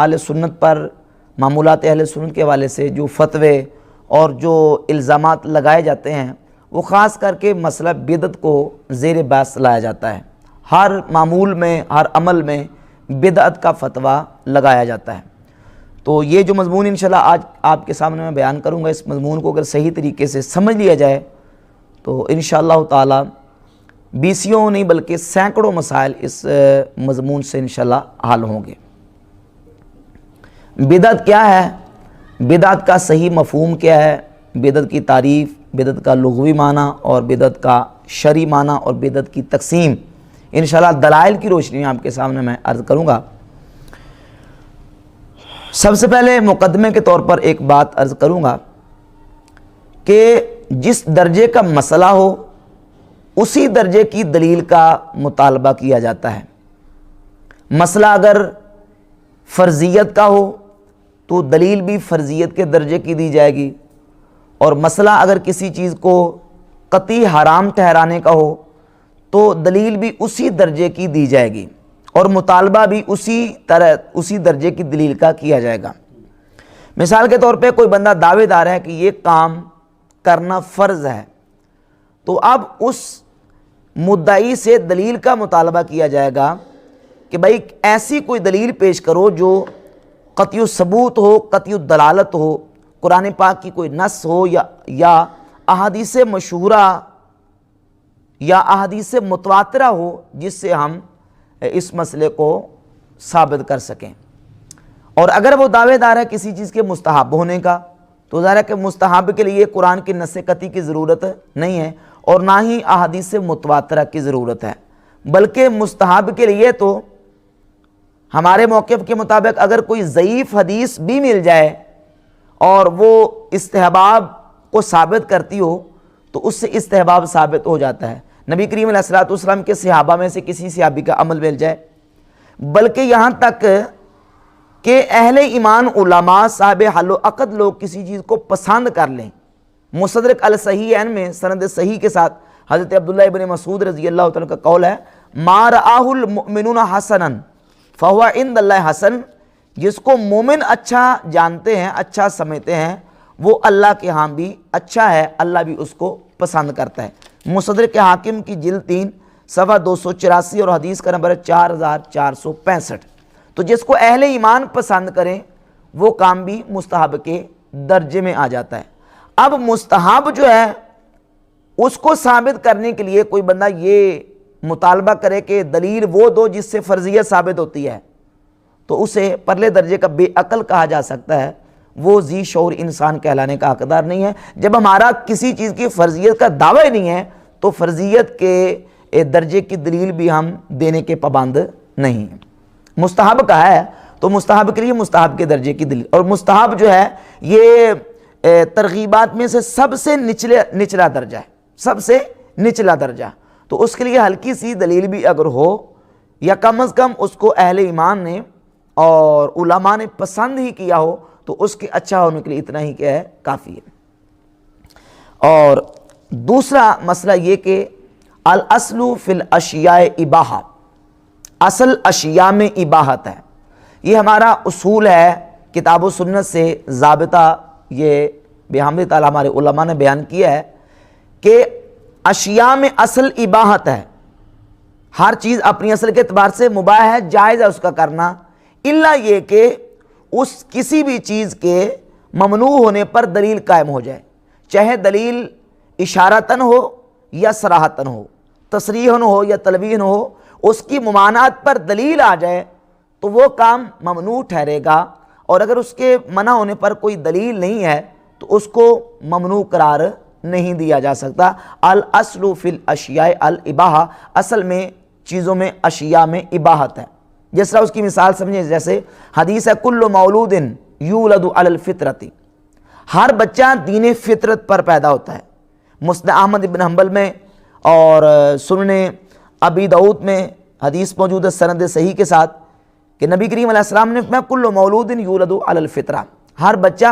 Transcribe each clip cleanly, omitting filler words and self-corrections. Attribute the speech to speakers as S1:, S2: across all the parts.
S1: اہل سنت پر معمولات اہل سنت کے حوالے سے جو فتوے اور جو الزامات لگائے جاتے ہیں وہ خاص کر کے مسئلہ بدعت کو زیر بحث لایا جاتا ہے۔ ہر معمول میں، ہر عمل میں بدعت کا فتویٰ لگایا جاتا ہے۔ تو یہ جو مضمون انشاءاللہ آج آپ کے سامنے میں بیان کروں گا، اس مضمون کو اگر صحیح طریقے سے سمجھ لیا جائے تو انشاءاللہ تعالی بیسیوں نہیں بلکہ سینکڑوں مسائل اس مضمون سے انشاءاللہ حل ہوں گے۔ بدعت کیا ہے؟ بدعت کا صحیح مفہوم کیا ہے؟ بدعت کی تعریف، بدعت کا لغوی معنی اور بدعت کا شرعی معنی اور بدعت کی تقسیم انشاءاللہ دلائل کی روشنی میں آپ کے سامنے میں عرض کروں گا۔ سب سے پہلے مقدمے کے طور پر ایک بات عرض کروں گا کہ جس درجے کا مسئلہ ہو اسی درجے کی دلیل کا مطالبہ کیا جاتا ہے۔ مسئلہ اگر فرضیت کا ہو تو دلیل بھی فرضیت کے درجے کی دی جائے گی، اور مسئلہ اگر کسی چیز کو قطعی حرام ٹھہرانے کا ہو تو دلیل بھی اسی درجے کی دی جائے گی، اور مطالبہ بھی اسی درجے کی دلیل کا کیا جائے گا۔ مثال کے طور پہ کوئی بندہ دعوے دار ہے کہ یہ کام کرنا فرض ہے، تو اب اس مدعی سے دلیل کا مطالبہ کیا جائے گا کہ بھائی ایسی کوئی دلیل پیش کرو جو قطعی ثبوت ہو، قطعی دلالت ہو، قرآن پاک کی کوئی نص ہو یا احادیث مشہورہ یا احادیث متواترہ ہو، جس سے ہم اس مسئلے کو ثابت کر سکیں۔ اور اگر وہ دعوے دار ہے کسی چیز کے مستحب ہونے کا، تو ظاہر ہے کہ مستحب کے لیے قرآن کی نص قطعی کی ضرورت نہیں ہے اور نہ ہی احادیث متواترہ کی ضرورت ہے، بلکہ مستحب کے لیے تو ہمارے موقف کے مطابق اگر کوئی ضعیف حدیث بھی مل جائے اور وہ استحباب کو ثابت کرتی ہو تو اس سے استحباب ثابت ہو جاتا ہے۔ نبی کریم علیہ الصلوۃ والسلام کے صحابہ میں سے کسی صحابی کا عمل مل جائے، بلکہ یہاں تک کہ اہل ایمان علماء صاحب حل و عقد لوگ کسی چیز کو پسند کر لیں۔ مستدرک الصحیحین میں سند صحیح کے ساتھ حضرت عبداللہ ابن مسعود رضی اللہ تعالیٰ کا قول ہے، ما رآہ المؤمنون حسنا فہو عند اللہ حسن، جس کو مومن اچھا جانتے ہیں، اچھا سمجھتے ہیں، وہ اللہ کے ہاں بھی اچھا ہے، اللہ بھی اس کو پسند کرتا ہے۔ مستدرک حاکم کی جلد 3 صفحہ 284 اور حدیث کا نمبر 4465۔ تو جس کو اہل ایمان پسند کریں وہ کام بھی مستحب کے درجے میں آ جاتا ہے۔ اب مستحب جو ہے اس کو ثابت کرنے کے لیے کوئی بندہ یہ مطالبہ کرے کہ دلیل وہ دو جس سے فرضیت ثابت ہوتی ہے، تو اسے پرلے درجے کا بے عقل کہا جا سکتا ہے، وہ ذی شعور انسان کہلانے کا حقدار نہیں ہے۔ جب ہمارا کسی چیز کی فرضیت کا دعویٰ ہی نہیں ہے تو فرضیت کے درجے کی دلیل بھی ہم دینے کے پابند نہیں ہیں۔ مستحب کہا ہے تو مستحب کے لیے مستحب کے درجے کی دلیل، اور مستحب جو ہے یہ ترغیبات میں سے سب سے نچلا درجہ ہے، سب سے نچلا درجہ، تو اس کے لیے ہلکی سی دلیل بھی اگر ہو یا کم از کم اس کو اہل ایمان نے اور علماء نے پسند ہی کیا ہو تو اس کے اچھا ہونے کے لیے اتنا ہی کیا ہے، کافی ہے۔ اور دوسرا مسئلہ یہ کہ الاصل فی الاشیاء اباحہ، اصل اشیاء میں اباحت ہے۔ یہ ہمارا اصول ہے، کتاب و سنت سے ضابطہ یہ بحمد تعالیٰ ہمارے علماء نے بیان کیا ہے کہ اشیاء میں اصل اباحت ہے، ہر چیز اپنی اصل کے اعتبار سے مباح ہے، جائز ہے اس کا کرنا، الا یہ کہ اس کسی بھی چیز کے ممنوع ہونے پر دلیل قائم ہو جائے، چاہے دلیل اشارتاً ہو یا صراحتاً ہو، تصریحاً ہو یا تلویحاً ہو، اس کی ممانعت پر دلیل آ جائے تو وہ کام ممنوع ٹھہرے گا، اور اگر اس کے منع ہونے پر کوئی دلیل نہیں ہے تو اس کو ممنوع قرار نہیں دیا جا سکتا۔ الاصل فی الاشیاء الاباحہ، اصل میں چیزوں میں اشیاء میں اباحت ہے۔ جس طرح اس کی مثال سمجھیں، جیسے حدیث ہے کل مولود یولد علی الفطرۃ، ہر بچہ دین فطرت پر پیدا ہوتا ہے۔ مسند احمد بن حنبل میں اور سنن ابی داؤد میں حدیث موجود ہے سند صحیح کے ساتھ کہ نبی کریم علیہ السلام نے فرمایا کل مولود یولد علی الفطرہ، ہر بچہ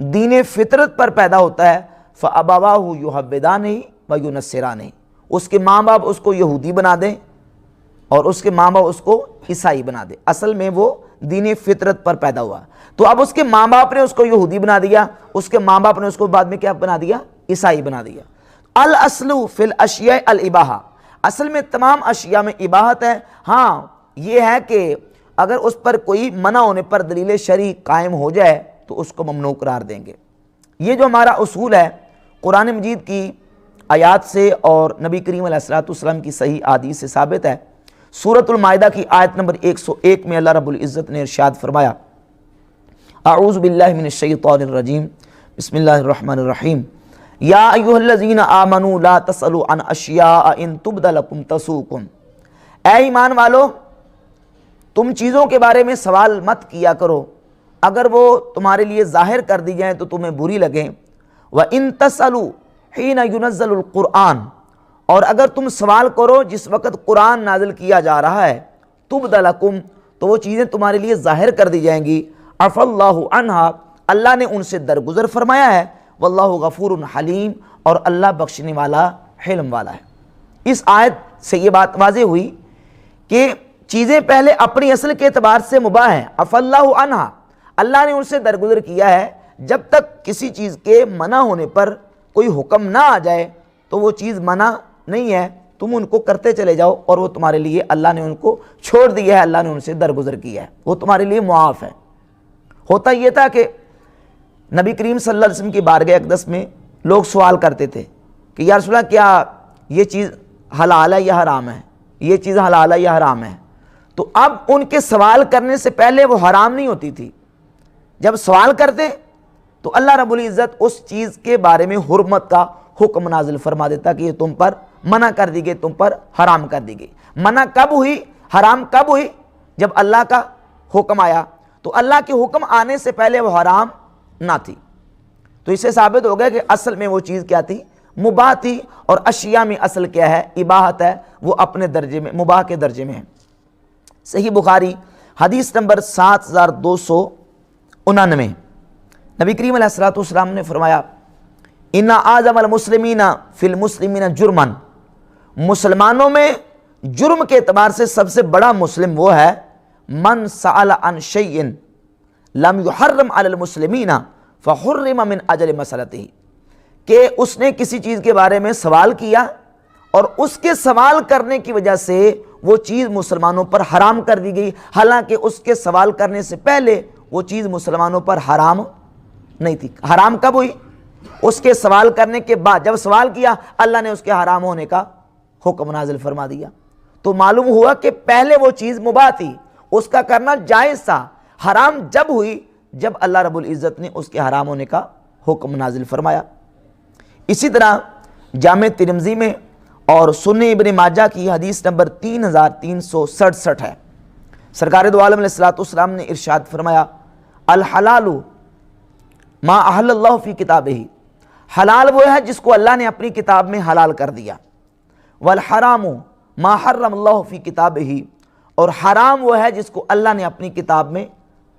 S1: دین فطرت پر پیدا ہوتا ہے، فابواہ یحودانہ و ینصرانہ، اس کے ماں باپ اس کو یہودی بنا دیں اور اس کے ماں باپ اس کو عیسائی بنا دیں، اصل میں وہ دین فطرت پر پیدا ہوا. تو اب اس کے ماں باپ نے اس کو یہودی بنا دیا, اس کے ماں باپ نے اس کو بعد میں کیا بنا دیا, عیسائی بنا دیا. الاصل فی الاشیاء الاباحہ, اصل میں تمام اشیاء میں اباحت ہے. ہاں یہ ہے کہ اگر اس پر کوئی منع ہونے پر دلیل شرعی قائم ہو جائے تو اس کو ممنوع قرار دیں گے. یہ جو ہمارا اصول ہے قرآن مجید کی آیات سے اور نبی کریم علیہ الصلوۃ والسلام کی صحیح احادیث سے ثابت ہے. سورۃ المائدہ کی آیت نمبر 101 میں اللہ رب العزت نے ارشاد فرمایا, اعوذ باللہ من الشیطان الرجیم, بسم اللہ الرحمن الرحیم, یا ایھا الذین آمنوا لا تسألوا عن اشیاء ان تبد لکم تسؤکم. اے ایمان والو, تم چیزوں کے بارے میں سوال مت کیا کرو اگر وہ تمہارے لیے ظاہر کر دی جائیں تو تمہیں بری لگیں. وَإِن تَسْأَلُوا حِينَ يُنَزَّلُ الْقُرْآنُ, اور اگر تم سوال کرو جس وقت قرآن نازل کیا جا رہا ہے, تُبْدَ لَكُمْ, تو وہ چیزیں تمہارے لیے ظاہر کر دی جائیں گی. عَفَى اللَّهُ عَنْهَا, اللہ نے ان سے درگزر فرمایا ہے. وَاللَّهُ غَفُورٌ حَلِيمٌ, اور اللہ بخشنے والا حلم والا ہے. اس آیت سے یہ بات واضح ہوئی کہ چیزیں پہلے اپنی اصل کے اعتبار سے مباح ہیں. عَفَى اللَّهُ عَنْهَا, اللہ نے ان سے درگزر کیا ہے. جب تک کسی چیز کے منع ہونے پر کوئی حکم نہ آ جائے تو وہ چیز منع نہیں ہے, تم ان کو کرتے چلے جاؤ, اور وہ تمہارے لیے اللہ نے ان کو چھوڑ دیا ہے, اللہ نے ان سے درگزر کیا ہے, وہ تمہارے لیے معاف ہے. ہوتا یہ تھا کہ نبی کریم صلی اللہ علیہ وسلم کی بارگاہ اقدس میں لوگ سوال کرتے تھے کہ یا رسول اللہ کیا یہ چیز حلال ہے یا حرام ہے, یہ چیز حلال ہے یا حرام ہے. تو اب ان کے سوال کرنے سے پہلے وہ حرام نہیں ہوتی تھی. جب سوال کرتے تو اللہ رب العزت اس چیز کے بارے میں حرمت کا حکم نازل فرما دیتا کہ یہ تم پر منع کر دی گئی, تم پر حرام کر دی گئی. منع کب ہوئی, حرام کب ہوئی, جب اللہ کا حکم آیا. تو اللہ کے حکم آنے سے پہلے وہ حرام نہ تھی. تو اس سے ثابت ہو گیا کہ اصل میں وہ چیز کیا تھی, مباح تھی, اور اشیاء میں اصل کیا ہے, اباحت ہے, وہ اپنے درجے میں مباح کے درجے میں ہے. صحیح بخاری حدیث نمبر 7299, نبی کریم علیہ الصلوۃ والسلام نے فرمایا, ان اعظم المسلمین فی المسلمین جرما, مسلمانوں میں جرم کے اعتبار سے سب سے بڑا مسلم وہ ہے, من سأل عن شیء لم یحرم علی المسلمین فحرم من اجل مسألتہ, کہ اس نے کسی چیز کے بارے میں سوال کیا اور اس کے سوال کرنے کی وجہ سے وہ چیز مسلمانوں پر حرام کر دی گئی, حالانکہ اس کے سوال کرنے سے پہلے وہ چیز مسلمانوں پر حرام نہیں تھی. حرام کب ہوئی, اس کے سوال کرنے کے بعد. جب سوال کیا اللہ نے اس کے حرام ہونے کا حکم نازل فرما دیا. تو معلوم ہوا کہ پہلے وہ چیز مباح تھی, اس کا کرنا جائز تھا. حرام جب ہوئی جب اللہ رب العزت نے اس کے حرام ہونے کا حکم نازل فرمایا. اسی طرح جامع ترمذی میں اور سنن ابن ماجہ کی حدیث نمبر 3367 ہے, سرکار دو عالم علیہ الصلوۃ والسلام نے ارشاد فرمایا, الحلال ما احل اللہ فی کتابہ, حلال وہ ہے جس کو اللہ نے اپنی کتاب میں حلال کر دیا. والحرام ما حرم اللہ فی کتابہ, اور حرام وہ ہے جس کو اللہ نے اپنی کتاب میں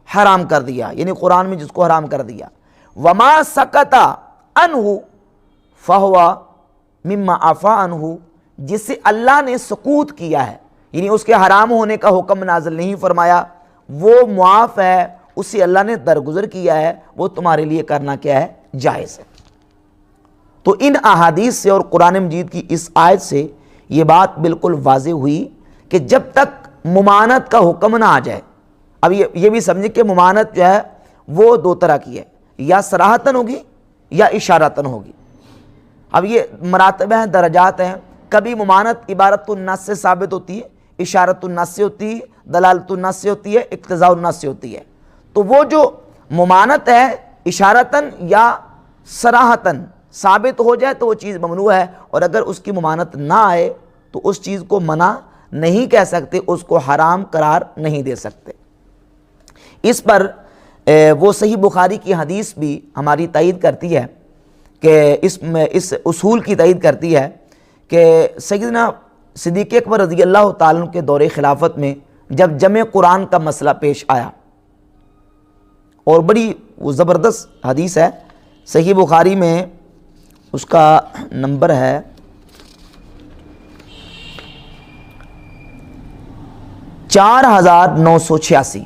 S1: حرام کر دیا, یعنی قرآن میں جس کو حرام کر دیا. وما سکت عنہ فہو مما عفا عنہ, جسے اللہ نے سکوت کیا ہے, یعنی اس کے حرام ہونے کا حکم نازل نہیں فرمایا, وہ معاف ہے, اسے اللہ نے درگزر کیا ہے, وہ تمہارے لیے کرنا کیا ہے, جائز ہے. تو ان احادیث سے اور قرآن مجید کی اس آیت سے یہ بات بالکل واضح ہوئی کہ جب تک ممانعت کا حکم نہ آ جائے. اب یہ بھی سمجھیں کہ ممانعت جو ہے وہ دو طرح کی ہے, یا صراحتاً ہوگی یا اشارتاً ہوگی. اب یہ مراتب ہیں, درجات ہیں. کبھی ممانعت عبارت النص سے ثابت ہوتی ہے, اشارت النص سے ہوتی ہے, دلالت النص سے ہوتی ہے, اقتضاء النص سے ہوتی ہے. تو وہ جو ممانعت ہے اشارتاً یا صراحتاً ثابت ہو جائے تو وہ چیز ممنوع ہے, اور اگر اس کی ممانعت نہ آئے تو اس چیز کو منع نہیں کہہ سکتے, اس کو حرام قرار نہیں دے سکتے. اس پر وہ صحیح بخاری کی حدیث بھی ہماری تائید کرتی ہے کہ اس اصول کی تائید کرتی ہے کہ سیدنا صدیق اکبر رضی اللہ تعالیٰ عنہ کے دور خلافت میں جب جمع قرآن کا مسئلہ پیش آیا, اور بڑی وہ زبردست حدیث ہے, صحیح بخاری میں اس کا نمبر ہے 4986,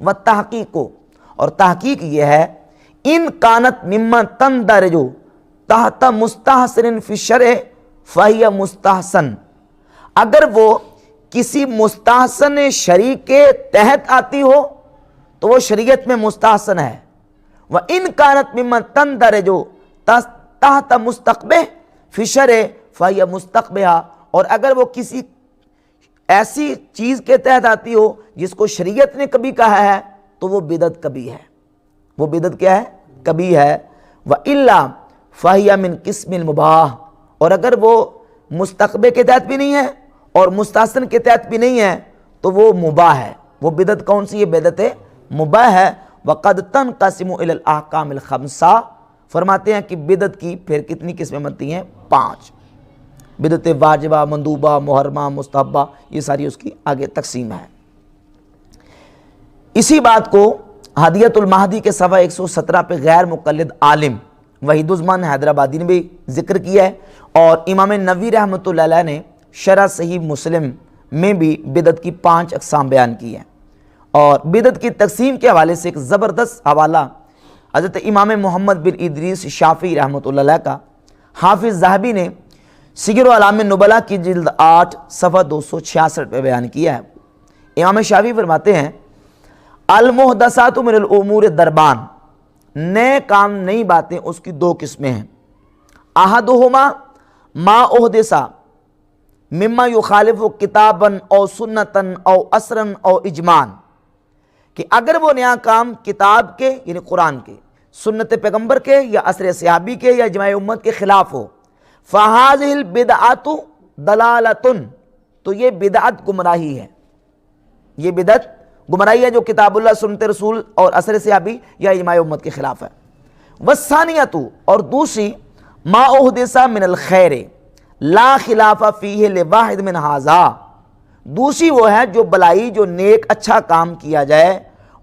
S1: و تحقیق کو، اور تحقیق یہ ہے ان کانت ممن تندرجو تحت مستحسن فی الشرع فہی مستحسن، اگر وہ کسی مستحسن شرع کے تحت آتی ہو تو وہ شریعت میں مستحسن ہے، وَإِن كَانَتْ مِمَّنْ تَنْدَرِجُ تَحْتَ مُسْتَقْبِحٍ فِي الشَّرْعِ فَهِيَ مُسْتَقْبِحَةٌ، اور اگر وہ کسی ایسی چیز کے تحت آتی ہو جس کو شریعت نے کبھی کہا ہے تو وہ بدعت کبھی ہے، وہ بدعت کیا ہے؟ کبھی ہے۔ وَإِلَّا فَهِيَ مِنْ قِسْمِ الْمُبَاحِ، اور اگر وہ مستقبح کے تحت بھی نہیں ہے اور مستحسن کے تحت بھی نہیں ہے تو وہ مباح ہے۔ وہ بدعت کون سی ہے؟ بدعت مباح ہے۔ وَقَدْ تَنْقَسِمُ إِلَى الْأَحْكَامِ الْخَمْسَةِ، فرماتے ہیں کہ بدعت کی پھر کتنی قسمیں بنتی ہیں؟ 5۔ بدعت واجبہ، مندوبہ، محرمہ، مستحبہ، یہ ساری اس کی آگے تقسیم ہے۔ اسی بات کو ہدیۃ المہدی کے صفحہ 117 پہ غیر مقلد عالم وحید الزمان حیدرآبادی نے بھی ذکر کیا ہے، اور امام نووی رحمۃ اللہ علیہ نے شرح صحیح مسلم میں بھی بدعت کی 5 اقسام بیان کی ہیں۔ اور بدعت کی تقسیم کے حوالے سے ایک زبردست حوالہ حضرت امام محمد بن ادریس شافعی رحمۃ اللہ علیہ کا حافظ ذہبی نے سیر اعلام نبلاء کی جلد 8 صفحہ 266 پہ بیان کیا ہے۔ امام شافعی فرماتے ہیں المحدثات من الامور دربان، نئے کام نئی باتیں اس کی 2 قسمیں ہیں۔ احدہما ما احدث مما یخالف کتابا او سنتا او اثرا او اجماعا، کہ اگر وہ نیا کام کتاب کے یعنی قرآن کے، سنت پیغمبر کے یا اثر صحابی کے یا اجماع امت کے خلاف ہو، فَهَذِهِ الْبِدْعَةُ ضَلَالَةٌ، تو یہ بدعت گمراہی ہے، یہ بدعت گمراہی ہے جو کتاب اللہ، سنت رسول اور اثر صحابی یا اجماع امت کے خلاف ہے۔ وَالثَّانِيَةُ، اور دوسری ما احدث من الخیر لا خلاف فیہ لواحد من ھذا، دوسری وہ ہے جو بلائی، جو نیک اچھا کام کیا جائے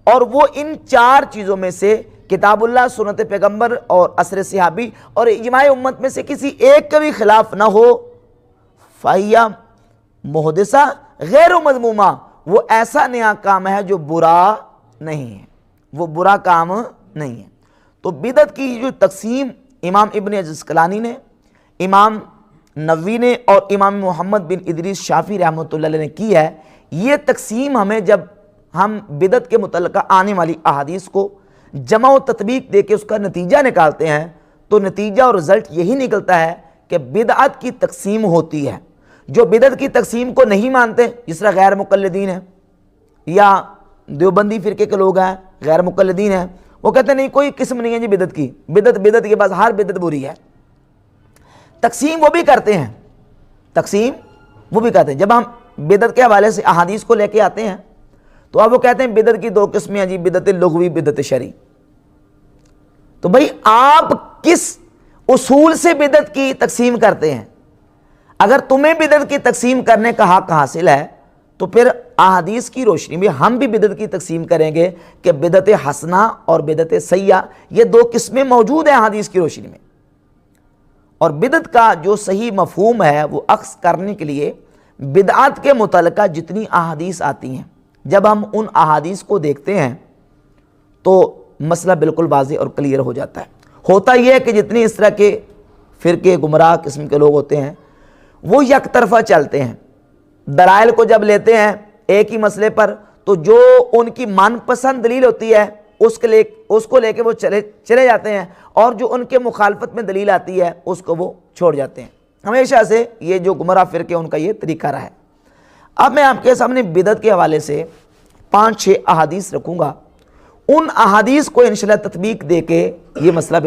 S1: اور وہ ان 4 چیزوں میں سے کتاب اللہ، سنت پیغمبر اور اثر صحابی اور اجماع امت میں سے کسی ایک کا بھی خلاف نہ ہو، فَهِيَ مُحْدِثَةٌ غیر مذمومہ، وہ ایسا نیا کام ہے جو برا نہیں ہے، وہ برا کام نہیں ہے۔ تو بدعت کی جو تقسیم امام ابن عسقلانی نے، امام نووی نے اور امام محمد بن ادریس شافعی رحمۃ اللہ علیہ نے کی ہے، یہ تقسیم ہمیں جب ہم بدعت کے متعلقہ آنے والی احادیث کو جمع و تطبیق دے کے اس کا نتیجہ نکالتے ہیں تو نتیجہ اور رزلٹ یہی نکلتا ہے کہ بدعت کی تقسیم ہوتی ہے۔ جو بدعت کی تقسیم کو نہیں مانتے، جس طرح غیر مقلدین ہیں یا دیوبندی فرقے کے لوگ ہیں، غیر مقلدین ہیں، وہ کہتے ہیں نہیں کوئی قسم نہیں ہے جی بدعت کی، بدعت کے بعد ہر بدعت بری ہے۔ تقسیم وہ بھی کرتے ہیں، تقسیم وہ بھی کرتے ہیں۔ جب ہم بدعت کے حوالے سے احادیث کو لے کے آتے ہیں تو اب وہ کہتے ہیں بدعت کی 2 قسمیں ہیں جی، بدعت لغوی، بدعت شرعی۔ تو بھئی آپ کس اصول سے بدعت کی تقسیم کرتے ہیں؟ اگر تمہیں بدعت کی تقسیم کرنے کا حق حاصل ہے تو پھر احادیث کی روشنی میں ہم بھی بدعت کی تقسیم کریں گے کہ بدعت حسنہ اور بدعت سیئہ، یہ 2 قسمیں موجود ہیں احادیث کی روشنی میں۔ اور بدعت کا جو صحیح مفہوم ہے وہ اخذ کرنے کے لیے بدعت کے متعلقہ جتنی احادیث آتی ہیں، جب ہم ان احادیث کو دیکھتے ہیں تو مسئلہ بالکل واضح اور کلیئر ہو جاتا ہے۔ ہوتا یہ ہے کہ جتنی اس طرح کے فرقے گمراہ قسم کے لوگ ہوتے ہیں وہ یک طرفہ چلتے ہیں، دلائل کو جب لیتے ہیں ایک ہی مسئلے پر تو جو ان کی من پسند دلیل ہوتی ہے اس کو لے کے وہ چلے جاتے ہیں، اور جو ان کے مخالفت میں دلیل آتی ہے اس کو وہ چھوڑ جاتے ہیں۔ ہمیشہ سے یہ جو گمراہ فرقے ان کا یہ طریقہ رہا ہے۔ اب میں آپ کے سامنے بدعت کے حوالے سے 5-6 احادیث رکھوں گا، ان احادیث کو انشاءاللہ تطبیق دے کے یہ مسئلہ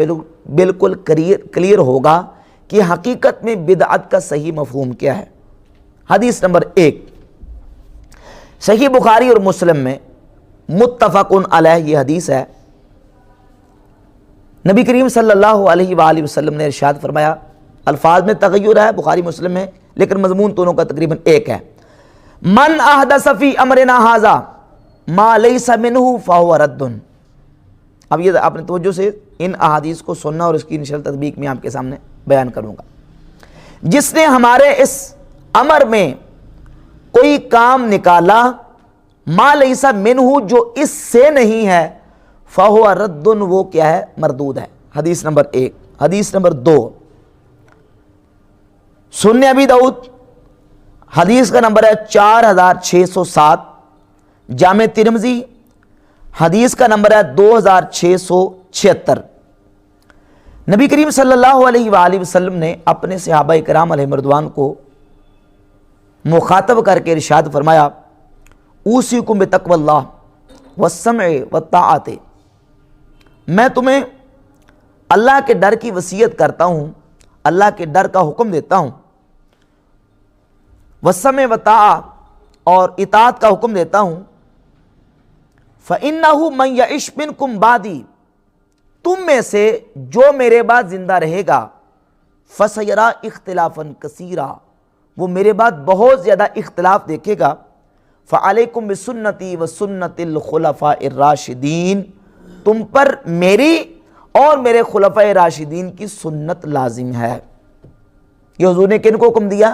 S1: بالکل کلیئر ہوگا کہ حقیقت میں بدعت کا صحیح مفہوم کیا ہے۔ حدیث نمبر 1 صحیح بخاری اور مسلم میں متفق علیہ یہ حدیث ہے۔ نبی کریم صلی اللہ علیہ وآلہ وسلم نے ارشاد فرمایا، الفاظ میں تغیر ہے بخاری مسلم میں لیکن مضمون دونوں کا تقریباً ایک ہے، من احدث فی امرنا ھذا ما لیس منہ فہو رد۔ اب یہ آپ نے توجہ سے ان احادیث کو سننا اور اس کی انشاءاللہ تطبیق میں آپ کے سامنے بیان کروں گا۔ جس نے ہمارے اس امر میں کوئی کام نکالا ما لیسا منہ جو اس سے نہیں ہے فہو رد وہ کیا ہے مردود ہے. حدیث نمبر 1. حدیث نمبر 2 سنن ابی داؤد حدیث کا نمبر ہے 4607. جامع ترمذی حدیث کا نمبر ہے 2676. نبی کریم صلی اللہ علیہ وآلہ وسلم نے اپنے صحابہ کرام علیہ رضوان کو مخاطب کر کے ارشاد فرمایا اوصیکم بتقوی اللہ والسمع والطاعت، میں تمہیں اللہ کے ڈر کی وصیت کرتا ہوں، اللہ کے ڈر کا حکم دیتا ہوں، والسمع والطاعت اور اطاعت کا حکم دیتا ہوں. فَإِنَّهُ مَنْ يَعِشْ مِنْكُمْ بَعْدِي، تم میں سے جو میرے بعد زندہ رہے گا فَسَيَرَىٰ اخْتِلَافًا كَثِيرًا، وہ میرے بعد بہت زیادہ اختلاف دیکھے گا. فَعَلَيْكُمْ بِسُنَّتِي وَسُنَّتِ الْخُلَفَاءِ الرَّاشِدِينَ، تم پر میری اور میرے خلفاء راشدین کی سنت لازم ہے. یہ حضور نے کن کو حکم دیا؟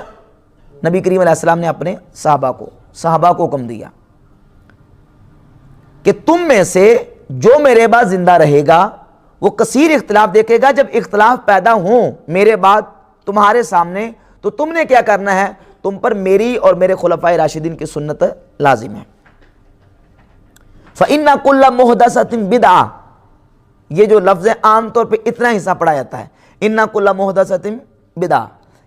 S1: نبی کریم علیہ السلام نے اپنے صحابہ کو حکم دیا کہ تم میں سے جو میرے بعد زندہ رہے گا وہ کثیر اختلاف دیکھے گا. جب اختلاف پیدا ہوں میرے بعد تمہارے سامنے تو تم نے کیا کرنا ہے؟ تم پر میری اور میرے خلفاء راشدین کی سنت لازم ہے. فَإِنَّ كُلَّ مُحْدَثَةٍ بِدْعَةٍ، یہ جو لفظ ہے عام طور پہ اتنا حصہ پڑھا جاتا ہے، اِنَّ كُلَّ مُحْدَثَةٍ بِدْعَةٍ،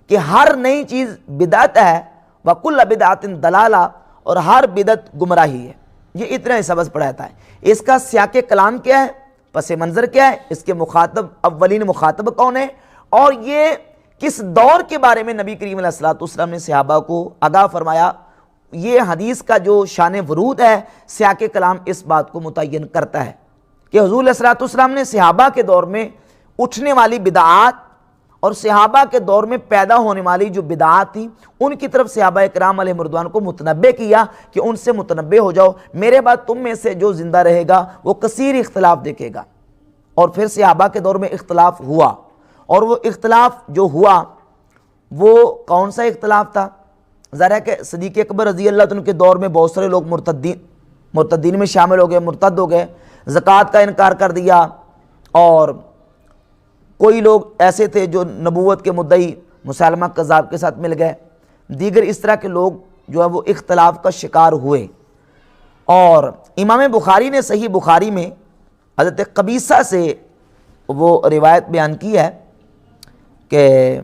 S1: کہ ہر نئی چیز بدعت ہے. وَكُلَّ بِدْعَةٍ ضَلَالَةٍ، اور ہر بدعت گمراہی ہے. یہ اتنا حصہ بس پڑھا جاتا ہے. اس کا سیاق کلام کیا ہے، پس منظر کیا ہے، اس کے مخاطب اولین مخاطب کون ہے، اور یہ کس دور کے بارے میں نبی کریم علیہ السلام نے صحابہ کو آگاہ فرمایا. یہ حدیث کا جو شان ورود ہے سیاق کلام اس بات کو متعین کرتا ہے کہ حضور علیہ السلام نے صحابہ کے دور میں اٹھنے والی بدعات اور صحابہ کے دور میں پیدا ہونے والی جو بدعات تھیں ان کی طرف صحابہ کرام علیہ رضوان کو متنبہ کیا کہ ان سے متنبہ ہو جاؤ، میرے بعد تم میں سے جو زندہ رہے گا وہ کثیر اختلاف دیکھے گا. اور پھر صحابہ کے دور میں اختلاف ہوا، اور وہ اختلاف جو ہوا وہ کون سا اختلاف تھا؟ ظاہر ہے کہ صدیق اکبر رضی اللہ عنہ کے دور میں بہت سارے لوگ مرتدین میں شامل ہو گئے، مرتد ہو گئے، زکوٰۃ کا انکار کر دیا، اور کوئی لوگ ایسے تھے جو نبوت کے مدعی مسلمہ کذاب کے ساتھ مل گئے، دیگر اس طرح کے لوگ جو ہے وہ اختلاف کا شکار ہوئے. اور امام بخاری نے صحیح بخاری میں حضرت قبیصہ سے وہ روایت بیان کی ہے کہ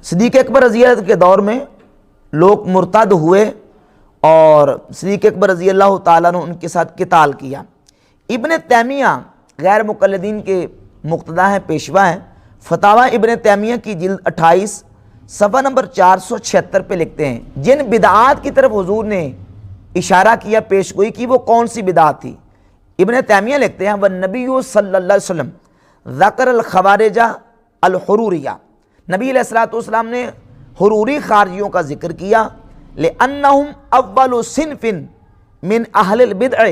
S1: صدیق اکبر رضی اللہ عنہ کے دور میں لوگ مرتد ہوئے اور صدیق اکبر رضی اللہ تعالیٰ نے ان کے ساتھ قتال کیا. ابن تیمیہ غیر مقلدین کے مقتدی ہیں، پیشوا ہیں. فتاوی ابن تیمیہ کی جلد 28 صفحہ نمبر 476 پہ لکھتے ہیں جن بدعات کی طرف حضور نے اشارہ کیا، پیش گوئی کی، وہ کون سی بدعات تھی. ابن تیمیہ لکھتے ہیں والنبی صلی اللہ علیہ وسلم ذکر الخوارج الحروریہ، نبی علیہ السلام نے حروری خارجیوں کا ذکر کیا. لأنہم اول صنف من اہل البدع،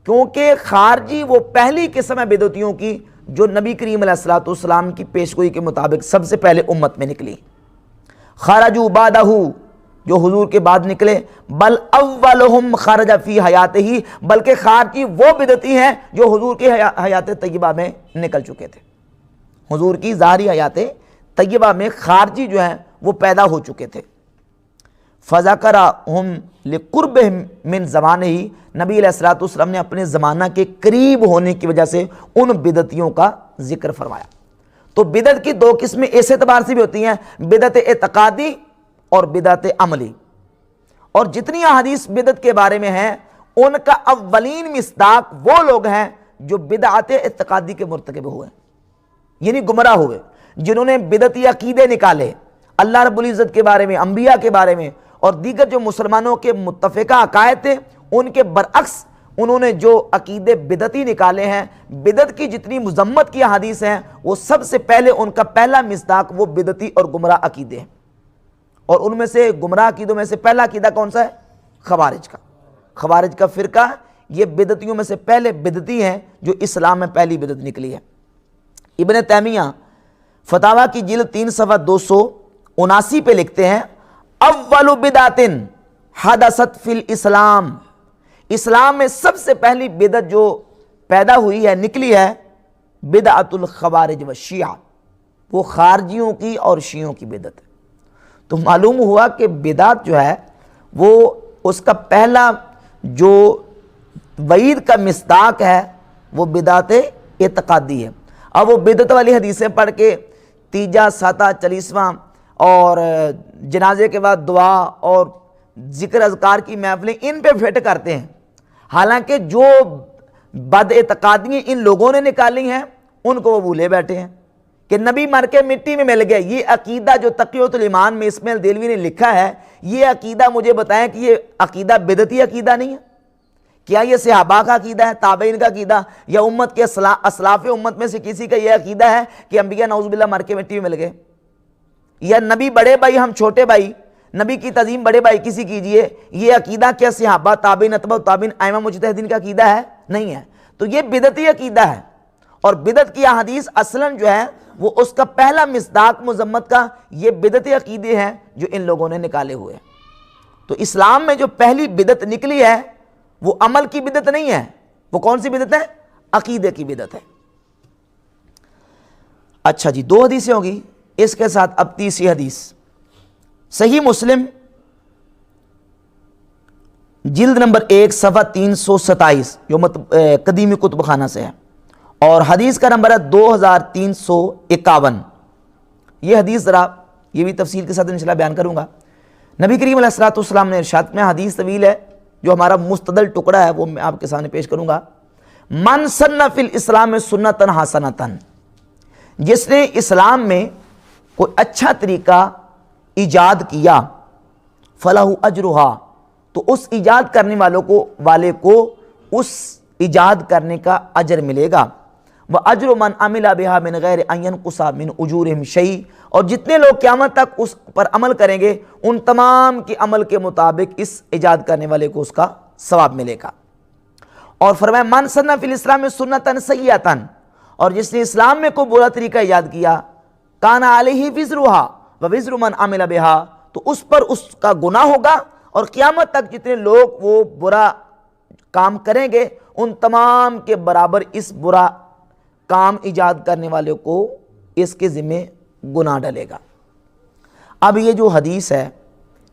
S1: کیونکہ خارجی وہ پہلی قسم ہے بدعتیوں کی جو نبی کریم علیہ السلام کی پیشگوئی کے مطابق سب سے پہلے امت میں نکلی. خرجوا بعدہ، جو حضور کے بعد نکلے. بل اولہم خرج فی حیاتہ، بلکہ خارجی وہ بدعتی ہیں جو حضور کی حیات طیبہ میں نکل چکے تھے. حضور کی ظاہری حیات طیبہ میں خارجی جو ہیں وہ پیدا ہو چکے تھے. فذکرہم لقربہم من زمانہ، نبی علیہ السلام نے اپنے زمانہ کے قریب ہونے کی وجہ سے ان بدعتیوں کا ذکر فرمایا. تو بدعت کی دو قسمیں اس اعتبار سے بھی ہوتی ہیں، بدعت اعتقادی اور بدعت عملی. اور جتنی احادیث بدعت کے بارے میں ہیں ان کا اولین مصداق وہ لوگ ہیں جو بدعت اعتقادی کے مرتکب ہوئے، یعنی گمراہ ہوئے، جنہوں نے بدعتی عقیدے نکالے اللہ رب العزت کے بارے میں، انبیاء کے بارے میں، اور دیگر جو مسلمانوں کے متفقہ عقائد تھے ان کے برعکس انہوں نے جو عقیدے بدعتی نکالے ہیں. بدعت کی جتنی مذمت کی احادیث ہیں وہ سب سے پہلے ان کا پہلا مصداق وہ بدعتی اور گمراہ عقیدے ہیں. اور ان میں سے گمراہ عقیدوں میں سے پہلا عقیدہ کون سا ہے؟ خوارج کا. خوارج کا فرقہ یہ بدعتیوں میں سے پہلے بدعتی ہیں جو اسلام میں پہلی بدعت نکلی ہے. ابن تیمیہ فتاوی کی جلد 3 صفحہ 279 پہ لکھتے ہیں اول بدعت حدثت فی الاسلام، اسلام میں سب سے پہلی بدعت جو پیدا ہوئی ہے، نکلی ہے، بدعت الخوارج و شیعہ، وہ خارجیوں کی اور شیعوں کی بدعت ہے۔ تو معلوم ہوا کہ بدعت جو ہے وہ اس کا پہلا جو وعید کا مصداق ہے وہ بدعت اعتقادی ہے۔ اب وہ بدعت والی حدیثیں پڑھ کے تیجا، ساتاں، چالیسواں اور جنازے کے بعد دعا اور ذکر اذکار کی محفلیں ان پہ فٹ کرتے ہیں، حالانکہ جو بد اعتقادیاں ان لوگوں نے نکالی ہیں ان کو وہ بھولے بیٹھے ہیں کہ نبی مر کے مٹی میں مل گئے۔ یہ عقیدہ جو تقیۃ الایمان میں اسماعیل دہلوی نے لکھا ہے، یہ عقیدہ مجھے بتائیں کہ یہ عقیدہ بدعتی عقیدہ نہیں ہے؟ کیا یہ صحابہ کا عقیدہ ہے، تابعین کا عقیدہ، یا امت کے اسلاف امت میں سے کسی کا یہ عقیدہ ہے کہ انبیاء نعوذ باللہ مر کے مٹی میں مل گئے؟ یا نبی بڑے بھائی ہم چھوٹے بھائی، نبی کی تعظیم بڑے بھائی کسی کیجئے، یہ عقیدہ کیا صحابہ، تابعین، اتباع تابعین، ائمہ مجتہدین کا عقیدہ ہے؟ نہیں ہے۔ تو یہ بدعتی عقیدہ ہے، اور بدعت کی احادیث اصلاً جو ہے وہ اس کا پہلا مصداق مذمت کا یہ بدعتی عقیدے ہیں جو ان لوگوں نے نکالے ہوئے ہیں۔ تو اسلام میں جو پہلی بدعت نکلی ہے وہ عمل کی بدعت نہیں ہے، وہ کون سی بدعت ہے؟ عقیدے کی بدعت ہے۔ اچھا جی، 2 حدیثیں ہوگی، اس کے ساتھ اب تیسری حدیث، صحیح مسلم جلد نمبر 1 صفحہ 327 جو قدیمی کتب خانہ سے ہے، اور حدیث کا نمبر ہے 2351۔ یہ حدیث ذرا یہ بھی تفصیل کے ساتھ انشاءاللہ بیان کروں گا۔ نبی کریم علیہ الصلوۃ والسلام نے ارشاد میں، حدیث طویل ہے، جو ہمارا مستدل ٹکڑا ہے وہ میں آپ کے سامنے پیش کروں گا۔ من سن فی الاسلام سنتن حسنتن، جس نے اسلام میں کوئی اچھا طریقہ ایجاد کیا، فلہ اجرہا، تو اس ایجاد کرنے والے کو اس ایجاد کرنے کا اجر ملے گا۔ وَأَجْرُ مَنْ عَمِلَ بِهَا مِنْ غَيْرِ أَنْ يَنْقُصَ مِنْ أُجُورِهِمْ شَيْءٍ، اور جتنے لوگ قیامت تک اس پر عمل کریں گے ان تمام کے عمل کے مطابق اس ایجاد کرنے والے کو اس کا ثواب ملے گا۔ اور فرمایا من سن فی الاسلام سنتن سیئۃ، اور جس نے اسلام میں کوئی برا طریقہ ایجاد کیا، کان علیہ وزرھا ووزر من عمل بہا، تو اس پر اس کا گناہ ہوگا، اور قیامت تک جتنے لوگ وہ برا کام کریں گے ان تمام کے برابر اس برا کام ایجاد کرنے والے کو اس کے ذمہ گناہ ڈلے گا۔ اب یہ جو حدیث ہے،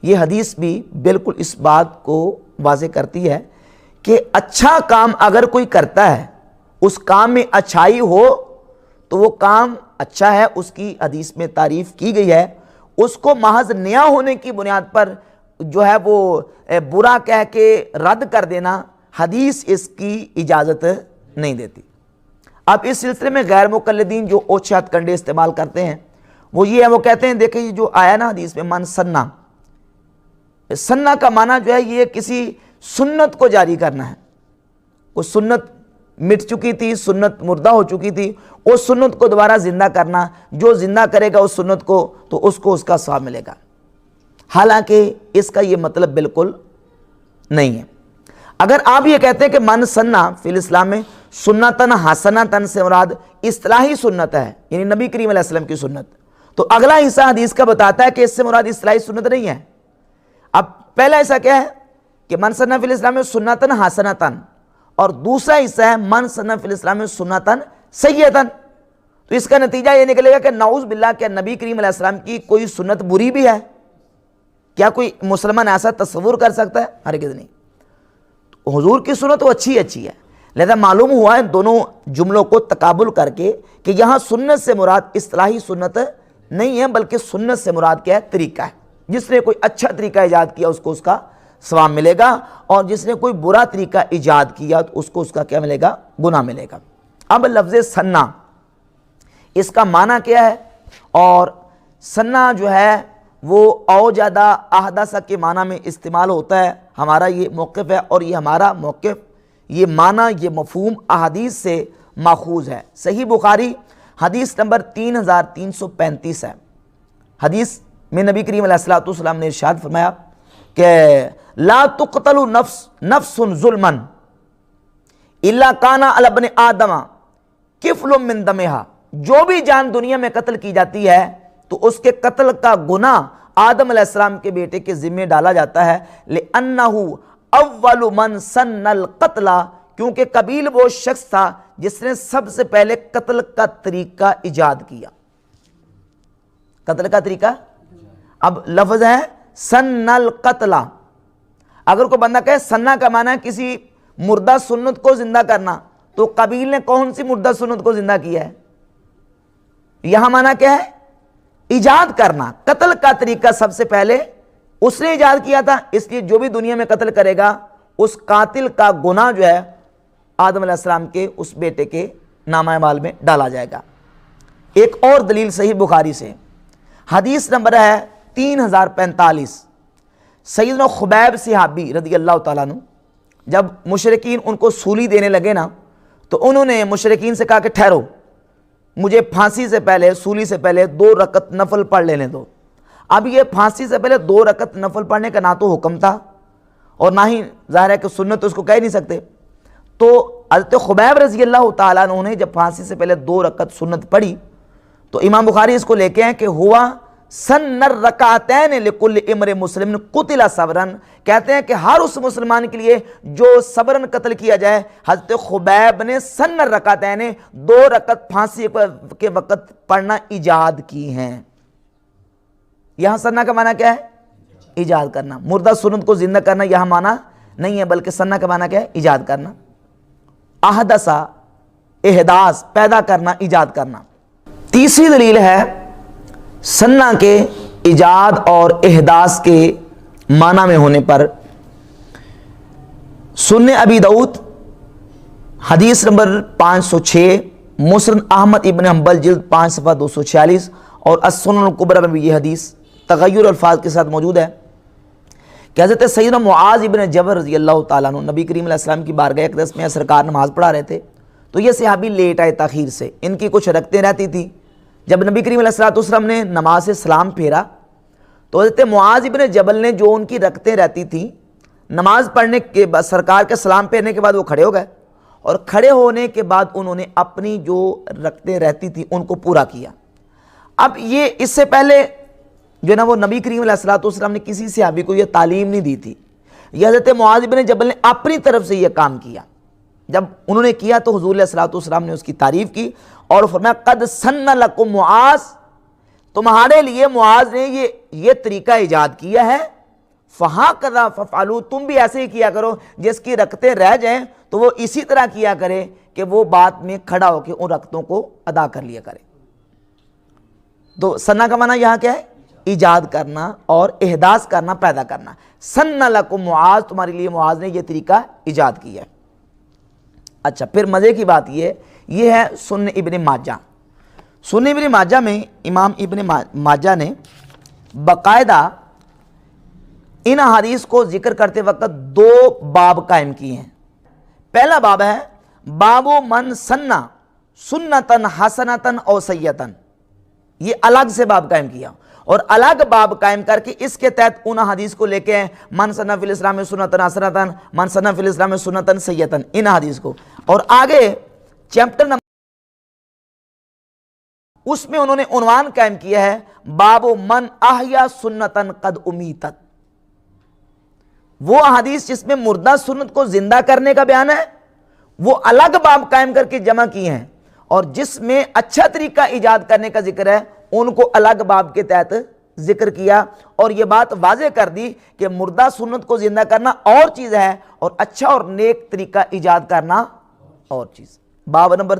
S1: یہ حدیث بھی بالکل اس بات کو واضح کرتی ہے کہ اچھا کام اگر کوئی کرتا ہے، اس کام میں اچھائی ہو تو وہ کام اچھا ہے، اس کی حدیث میں تعریف کی گئی ہے۔ اس کو محض نیا ہونے کی بنیاد پر جو ہے وہ برا کہہ کے رد کر دینا، حدیث اس کی اجازت نہیں دیتی۔ اب اس سلسلے میں غیر مقلدین جو اوچھے ہتھ کنڈے استعمال کرتے ہیں وہ یہ ہے، وہ کہتے ہیں دیکھیں یہ جو آیا نا حدیث میں من سنہ، سنہ کا معنی جو ہے یہ کسی سنت کو جاری کرنا ہے۔ وہ سنت مٹ چکی تھی، سنت مردہ ہو چکی تھی، اس سنت کو دوبارہ زندہ کرنا، جو زندہ کرے گا اس سنت کو تو اس کو اس کا ثواب ملے گا۔ حالانکہ اس کا یہ مطلب بالکل نہیں ہے۔ اگر آپ یہ کہتے ہیں کہ من سنہ فی الاسلام میں سنتن حسنتن سے مراد اصطلاحی سنت ہے، یعنی نبی کریم علیہ السلام کی سنت، تو اگلا حصہ حدیث کا بتاتا ہے کہ اس سے مراد اصطلاحی سنت نہیں ہے۔ اب پہلا حصہ کیا ہے کہ من سنہ فی الاسلام میں سنتن حسنتن، اور دوسرا حصہ ہے من سنہ فی الاسلام میں سنتن سیئتن۔ تو اس کا نتیجہ یہ نکلے گا کہ نعوذ باللہ کہ نبی کریم علیہ السلام کی کوئی سنت بری بھی ہے؟ کیا کوئی مسلمان ایسا تصور کر سکتا ہے؟ ہرگز نہیں۔ حضور کی سنت تو اچھی ہے، لہذا معلوم ہوا ان دونوں جملوں کو تقابل کر کے کہ یہاں سنت سے مراد اصطلاحی سنت نہیں ہے، بلکہ سنت سے مراد کیا ہے؟ طریقہ ہے۔ جس نے کوئی اچھا طریقہ ایجاد کیا اس کو اس کا ثواب ملے گا، اور جس نے کوئی برا طریقہ ایجاد کیا تو اس کو اس کا کیا ملے گا؟ گناہ ملے گا۔ اب لفظ سنہ اس کا معنی کیا ہے؟ اور سنہ جو ہے وہ اوجدہ احدث کے معنی میں استعمال ہوتا ہے۔ ہمارا یہ موقف ہے، اور یہ ہمارا موقف، یہ معنی، یہ مفہوم احادیث سے ماخوذ ہے۔ صحیح بخاری حدیث نمبر 3335 ہے۔ حدیث میں نبی کریم علیہ الصلوۃ والسلام نے ارشاد فرمایا کہ لا تقتل نفس ظلما الا کان علی ابن آدم کفل من دمہا، جو بھی جان دنیا میں قتل کی جاتی ہے تو اس کے قتل کا گناہ آدم علیہ السلام کے بیٹے کے ذمہ ڈالا جاتا ہے، لأنہ اول من سن القتل، کیونکہ قبیل وہ شخص تھا جس نے سب سے پہلے قتل کا طریقہ ایجاد کیا. قتل کا طریقہ، اب لفظ ہے سن القتل. اگر کوئی بندہ کہے سننا کا معنی ہے کسی مردہ سنت کو زندہ کرنا، تو قبیل نے کون سی مردہ سنت کو زندہ کیا ہے؟ یہاں معنی کیا ہے؟ ایجاد کرنا. قتل کا طریقہ سب سے پہلے اس نے ایجاد کیا تھا، اس لیے جو بھی دنیا میں قتل کرے گا اس قاتل کا گناہ جو ہے آدم علیہ السلام کے اس بیٹے کے نامہ اعمال میں ڈالا جائے گا. ایک اور دلیل صحیح بخاری سے، حدیث نمبر ہے 3045. سیدنا خبیب صحابی رضی اللہ تعالیٰ عنہ جب مشرکین ان کو سولی دینے لگے نا، تو انہوں نے مشرکین سے کہا کہ ٹھہرو، مجھے پھانسی سے پہلے، سولی سے پہلے 2 رکعت نفل پڑھ لینے دو. اب یہ پھانسی سے پہلے 2 رکعت نفل پڑھنے کا نہ تو حکم تھا اور نہ ہی ظاہر ہے کہ سنت تو اس کو کہہ نہیں سکتے. تو حضرت خبیب رضی اللہ تعالیٰ عنہ نے جب پھانسی سے پہلے 2 رکعت سنت پڑھی تو امام بخاری اس کو لے کے ہیں کہ ہوا سن الرکعتین لکل امر مسلم قتل صبرن، کہتے ہیں کہ ہر اس مسلمان کے لیے جو صبرن قتل کیا جائے، حضرت خبیب نے سن الرکعتین 2 رکعت پھانسی کے وقت پڑھنا ایجاد کی ہیں. یہاں سننا کا معنی کیا ہے؟ ایجاد کرنا. مردہ سنت کو زندہ کرنا یہاں معنی نہیں ہے، بلکہ سننا کا معنی کیا ہے؟ ایجاد کرنا. احدثا، احداث، پیدا کرنا، ایجاد کرنا. تیسری دلیل ہے سننا کے ایجاد اور احداث کے معنی میں ہونے پر. سنن ابی داؤد حدیث نمبر 506، مسند احمد ابن حنبل جلد 5 صفحہ 246 اور السنن الکبریٰ میں بھی یہ حدیث تغیر الفاظ کے ساتھ موجود ہے کہ حضرت سیدنا معاذ ابن جبل رضی اللہ تعالیٰ عنہ نبی کریم علیہ السلام کی بارگاہ اقدس میں سرکار نماز پڑھا رہے تھے. تو یہ صحابی لیٹ آئے تاخیر سے، ان کی کچھ رکعتیں رہتی تھی. جب نبی کریم علیہ السلام نے نماز سے سلام پھیرا تو حضرت معاذ ابن جبل نے جو ان کی رکعتیں رہتی تھیں، نماز پڑھنے کے بعد سرکار کے سلام پھیرنے کے بعد وہ کھڑے ہو گئے، اور کھڑے ہونے کے بعد انہوں نے اپنی جو رکعتیں رہتی تھیں ان کو پورا کیا. اب یہ اس سے پہلے جو نا وہ نبی کریم علیہ السلام نے کسی صحابی کو یہ تعلیم نہیں دی تھی. یہ حضرت معاذ ابن جبل نے اپنی طرف سے یہ کام کیا. جب انہوں نے کیا تو حضور علیہ السلام نے اس کی تعریف کی اور فرمایا قد سن لکم معاذ، تمہارے لیے معاذ نے یہ طریقہ ایجاد کیا ہے. فہاکذا فافعلوا، تم بھی ایسے ہی کیا کرو. جس کی رکعتیں رہ جائیں تو وہ اسی طرح کیا کرے کہ وہ بعد میں کھڑا ہو کے ان رکعتوں کو ادا کر لیا کرے. تو سننا کا معنی یہاں کیا ہے؟ ایجاد کرنا اور احداث کرنا، پیدا کرنا. سن لکم معاذ، تمہارے لیے معاذ نے یہ طریقہ ایجاد کیا ہے. اچھا، پھر مزے کی بات یہ ہے سنن ابن ماجہ. سنن ابن ماجہ میں امام ابن ماجہ نے باقاعدہ ان حدیث کو ذکر کرتے وقت 2 باب قائم کیے ہیں. پہلا باب ہے باب من سنہ سنتن حسنتن او سیئتن، یہ الگ سے باب قائم کیا، اور الگ باب قائم کر کے اس کے تحت ان حدیث کو لے کے من سنہ فی الاسلام سنتن حسنتن، من سنہ فی الاسلام سنتن سیئتن، ان حدیث کو. اور آگے چیپٹر نمبر اس میں انہوں نے عنوان قائم کیا ہے باب من احیا سنتن قد امیتت. وہ حدیث جس میں مردہ سنت کو زندہ کرنے کا بیان ہے وہ الگ باب قائم کر کے جمع کیے ہیں، اور جس میں اچھا طریقہ ایجاد کرنے کا ذکر ہے ان کو الگ باب کے تحت ذکر کیا. اور یہ بات واضح کر دی کہ مردہ سنت کو زندہ کرنا اور چیز ہے اور اچھا اور نیک طریقہ ایجاد کرنا اور چیز. باب نمبر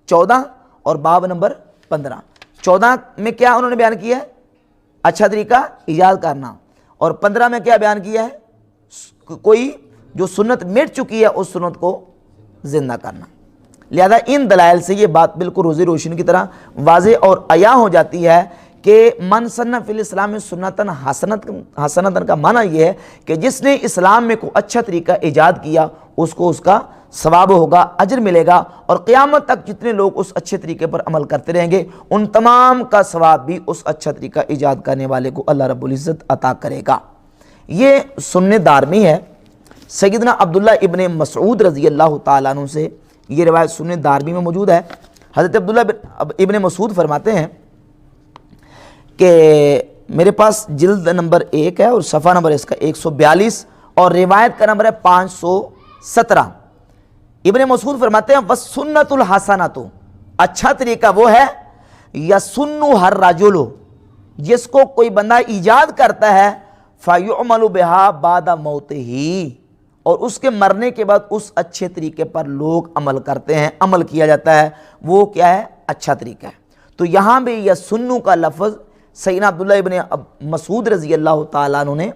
S1: 14 اور باب نمبر 15. 14 میں کیا انہوں نے بیان کیا ہے؟ اچھا طریقہ ایجاد کرنا. اور 15 میں کیا بیان کیا ہے؟ کوئی جو سنت مٹ چکی ہے اس سنت کو زندہ کرنا. لہذا ان دلائل سے یہ بات بالکل روزی روشنی کی طرح واضح اور عیاں ہو جاتی ہے کہ من سنہ فی الاسلام سنتن حسنتن کا معنی یہ ہے کہ جس نے اسلام میں کوئی اچھا طریقہ ایجاد کیا اس کو اس کا ثواب ہوگا، اجر ملے گا، اور قیامت تک جتنے لوگ اس اچھے طریقے پر عمل کرتے رہیں گے ان تمام کا ثواب بھی اس اچھا طریقہ ایجاد کرنے والے کو اللہ رب العزت عطا کرے گا. یہ سنن دارمی ہے. سیدنا عبداللہ ابن مسعود رضی اللہ تعالیٰ عنہ سے یہ روایت سنن دارمی میں موجود ہے. حضرت عبداللہ ابن مسعود فرماتے ہیں کہ میرے پاس جلد نمبر 1 ہے اور صفحہ نمبر اس کا 142 اور روایت کا نمبر ہے 517۔ ابن مسعود فرماتے ہیں وَالسُنَّةُ الْحَسَنَةُ، اچھا طریقہ وہ ہے یسن ہر رجل، جس کو کوئی بندہ ایجاد کرتا ہے فَيُعْمَلُ بِهَا بَعْدَ مَوْتِهِ، اور اس کے مرنے کے بعد اس اچھے طریقے پر لوگ عمل کرتے ہیں، عمل کیا جاتا ہے، وہ کیا ہے؟ اچھا طریقہ ہے۔ تو یہاں بھی یسن کا لفظ سیدنا عبداللہ ابن مسعود رضی اللہ تعالیٰ عنہ نے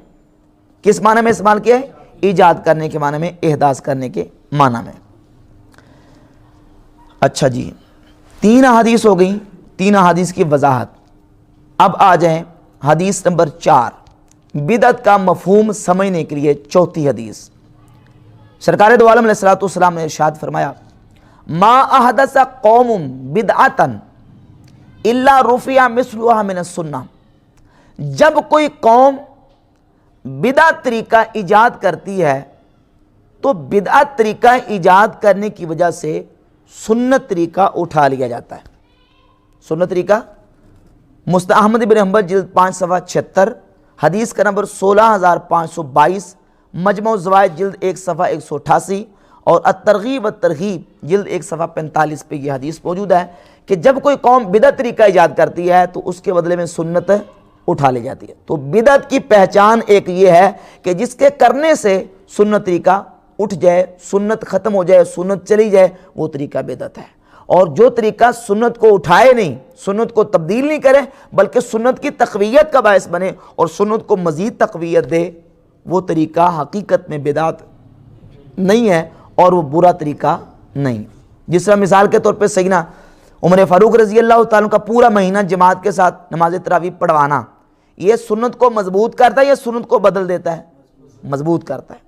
S1: کس معنی میں استعمال کیا ہے؟ ایجاد کرنے کے معنی میں، احداث کرنے کے معنی میں۔ اچھا جی، 3 احادیث ہو گئیں، 3 احادیث کی وضاحت۔ اب آ جائیں حدیث نمبر 4، بدعت کا مفہوم سمجھنے کے لیے 4تھی حدیث۔ سرکار دو عالم علیہ السلام نے ارشاد فرمایا ما احدث قوم بدعتا الا رفع مثلها من السنہ، جب کوئی قوم بدعت طریقہ ایجاد کرتی ہے تو بدعت طریقہ ایجاد کرنے کی وجہ سے سنت طریقہ اٹھا لیا جاتا ہے۔ سنت طریقہ مستند احمد بن حنبل جلد 5 صفحہ 76، حدیث کا نمبر 16522، مجمع الزوائد جلد 1 صفحہ 188، اور الترغیب والترہیب جلد 1 صفحہ 45 پہ یہ حدیث موجود ہے کہ جب کوئی قوم بدعت طریقہ ایجاد کرتی ہے تو اس کے بدلے میں سنت اٹھا لی جاتی ہے۔ تو بدعت کی پہچان ایک یہ ہے کہ جس کے کرنے سے سنت طریقہ اٹھ جائے، سنت ختم ہو جائے، سنت چلی جائے، وہ طریقہ بدعت ہے۔ اور جو طریقہ سنت کو اٹھائے نہیں، سنت کو تبدیل نہیں کرے، بلکہ سنت کی تقویت کا باعث بنے اور سنت کو مزید تقویت دے، وہ طریقہ حقیقت میں بدعت نہیں ہے اور وہ برا طریقہ نہیں۔ جس طرح مثال کے طور پہ سیدنا عمر فاروق رضی اللہ تعالیٰ کا پورا مہینہ جماعت کے ساتھ نماز تراویح پڑھوانا، یہ سنت کو مضبوط کرتا ہے یا سنت کو بدل دیتا ہے؟ مضبوط کرتا ہے،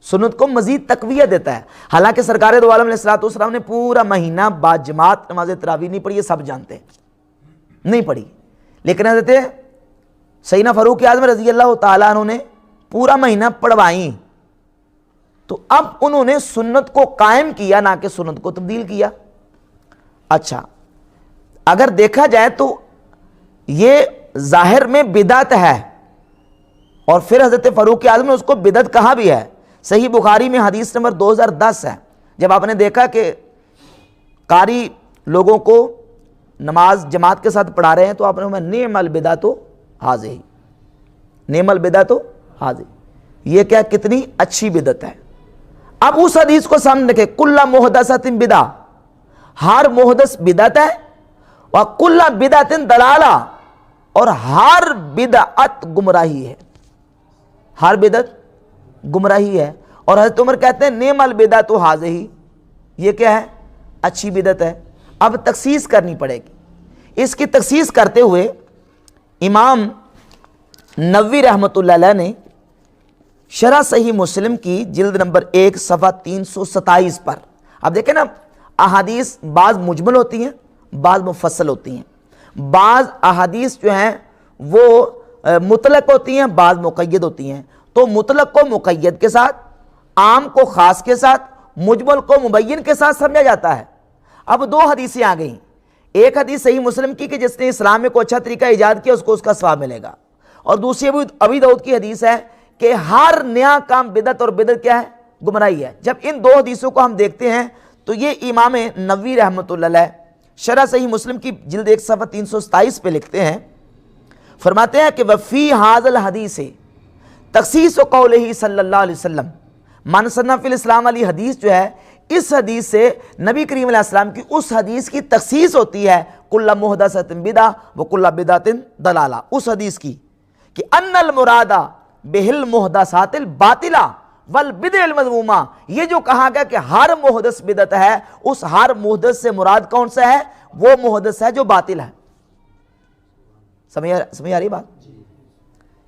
S1: سنت کو مزید تقویت دیتا ہے۔ حالانکہ سرکار دو عالم علیہ السلام نے پورا مہینہ بعد جماعت نماز تراویح نہیں پڑھی، یہ سب جانتے ہیں، نہیں پڑھی، لیکن حضرت سیدنا فاروق اعظم رضی اللہ تعالیٰ عنہ نے پورا مہینہ پڑھوائیں، تو اب انہوں نے سنت کو قائم کیا، نہ کہ سنت کو تبدیل کیا۔ اچھا، اگر دیکھا جائے تو یہ ظاہر میں بدعت ہے، اور پھر حضرت فاروق اعظم نے اس کو بدعت کہا بھی ہے۔ صحیح بخاری میں حدیث نمبر 2010 ہے، جب آپ نے دیکھا کہ قاری لوگوں کو نماز جماعت کے ساتھ پڑھا رہے ہیں تو آپ نے فرمایا نعم البدعۃ ھذہ، نعم البدعۃ ھذہ، یہ کیا کتنی اچھی بدعت ہے۔ اب اس حدیث کو سامنے رکھے، کل محدثۃ بدعہ، ہر محدث بدعت ہے، وکل بدعۃ ضلالہ، اور ہر بدعت گمراہی ہے، ہر بدعت گمراہی ہے۔ اور حضرت عمر کہتے ہیں نعم البدعۃ ھذہ، یہ کیا ہے؟ اچھی بدعت ہے۔ اب تخصیص کرنی پڑے گی۔ اس کی تخصیص کرتے ہوئے امام نووی رحمۃ اللہ علیہ نے شرح صحیح مسلم کی جلد نمبر 1 صفحہ 327 پر، اب دیکھیں نا، احادیث بعض مجمل ہوتی ہیں، بعض مفصل ہوتی ہیں، بعض احادیث جو ہیں وہ مطلق ہوتی ہیں، بعض مقید ہوتی ہیں۔ تو مطلق کو مقید کے ساتھ، عام کو خاص کے ساتھ، مجمل کو مبین کے ساتھ سمجھا جاتا ہے۔ اب 2 حدیثیں آ گئیں، ایک حدیث صحیح مسلم کی کہ جس نے اسلام میں کوئی اچھا طریقہ ایجاد کیا اس کو اس کا ثواب ملے گا، اور دوسری ابی داؤد کی حدیث ہے کہ ہر نیا کام بدعت، اور بدعت کیا ہے؟ گمراہی ہے۔ جب ان 2 حدیثوں کو ہم دیکھتے ہیں تو یہ امام نووی رحمۃ اللہ علیہ شرح صحیح مسلم کی جلد 1 صفحہ 327 پہ لکھتے ہیں، فرماتے ہیں کہ وفی ھذا الحدیث تخصیص قولہ صلی اللہ علیہ وسلم، من سنہ فی الاسلام والی حدیث جو ہے، اس حدیث سے نبی کریم علیہ السلام کی اس حدیث کی تخصیص ہوتی ہے، کل محدثۃ بدعہ وکل بدعۃ ضلالہ، اس حدیث کی کہ ان المراد بہ المحدثات الباطلہ والبدع المذمومہ، یہ جو کہا گیا کہ ہر محدث بدعت ہے، اس ہر محدث سے مراد کون سا ہے؟ وہ محدث ہے جو باطل ہے۔ سمجھ آ رہی بات؟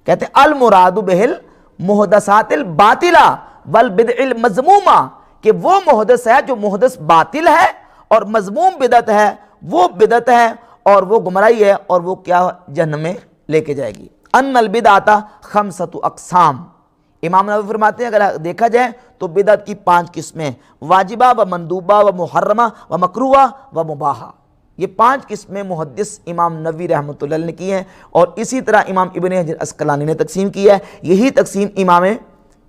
S1: کہتے ہیں المراد بہ المحدثات الباطلہ والبدع المذمومہ، کہ وہ محدث ہے جو محدث باطل ہے اور مذموم بدعت ہے، وہ بدعت ہے اور وہ گمراہی ہے، اور وہ کیا جہنم میں لے کے جائے گی۔ ان البدعۃ 5 اقسام، امام نووی فرماتے ہیں اگر دیکھا جائے تو بدعت کی 5 قسمیں، واجبہ و مندوبہ و محرمہ و مکروہ و مباحہ، یہ 5 قسمیں محدث امام نووی رحمۃ اللہ علیہ نے کی ہیں، اور اسی طرح امام ابن حجر عسقلانی نے تقسیم کی ہے۔ یہی تقسیم امام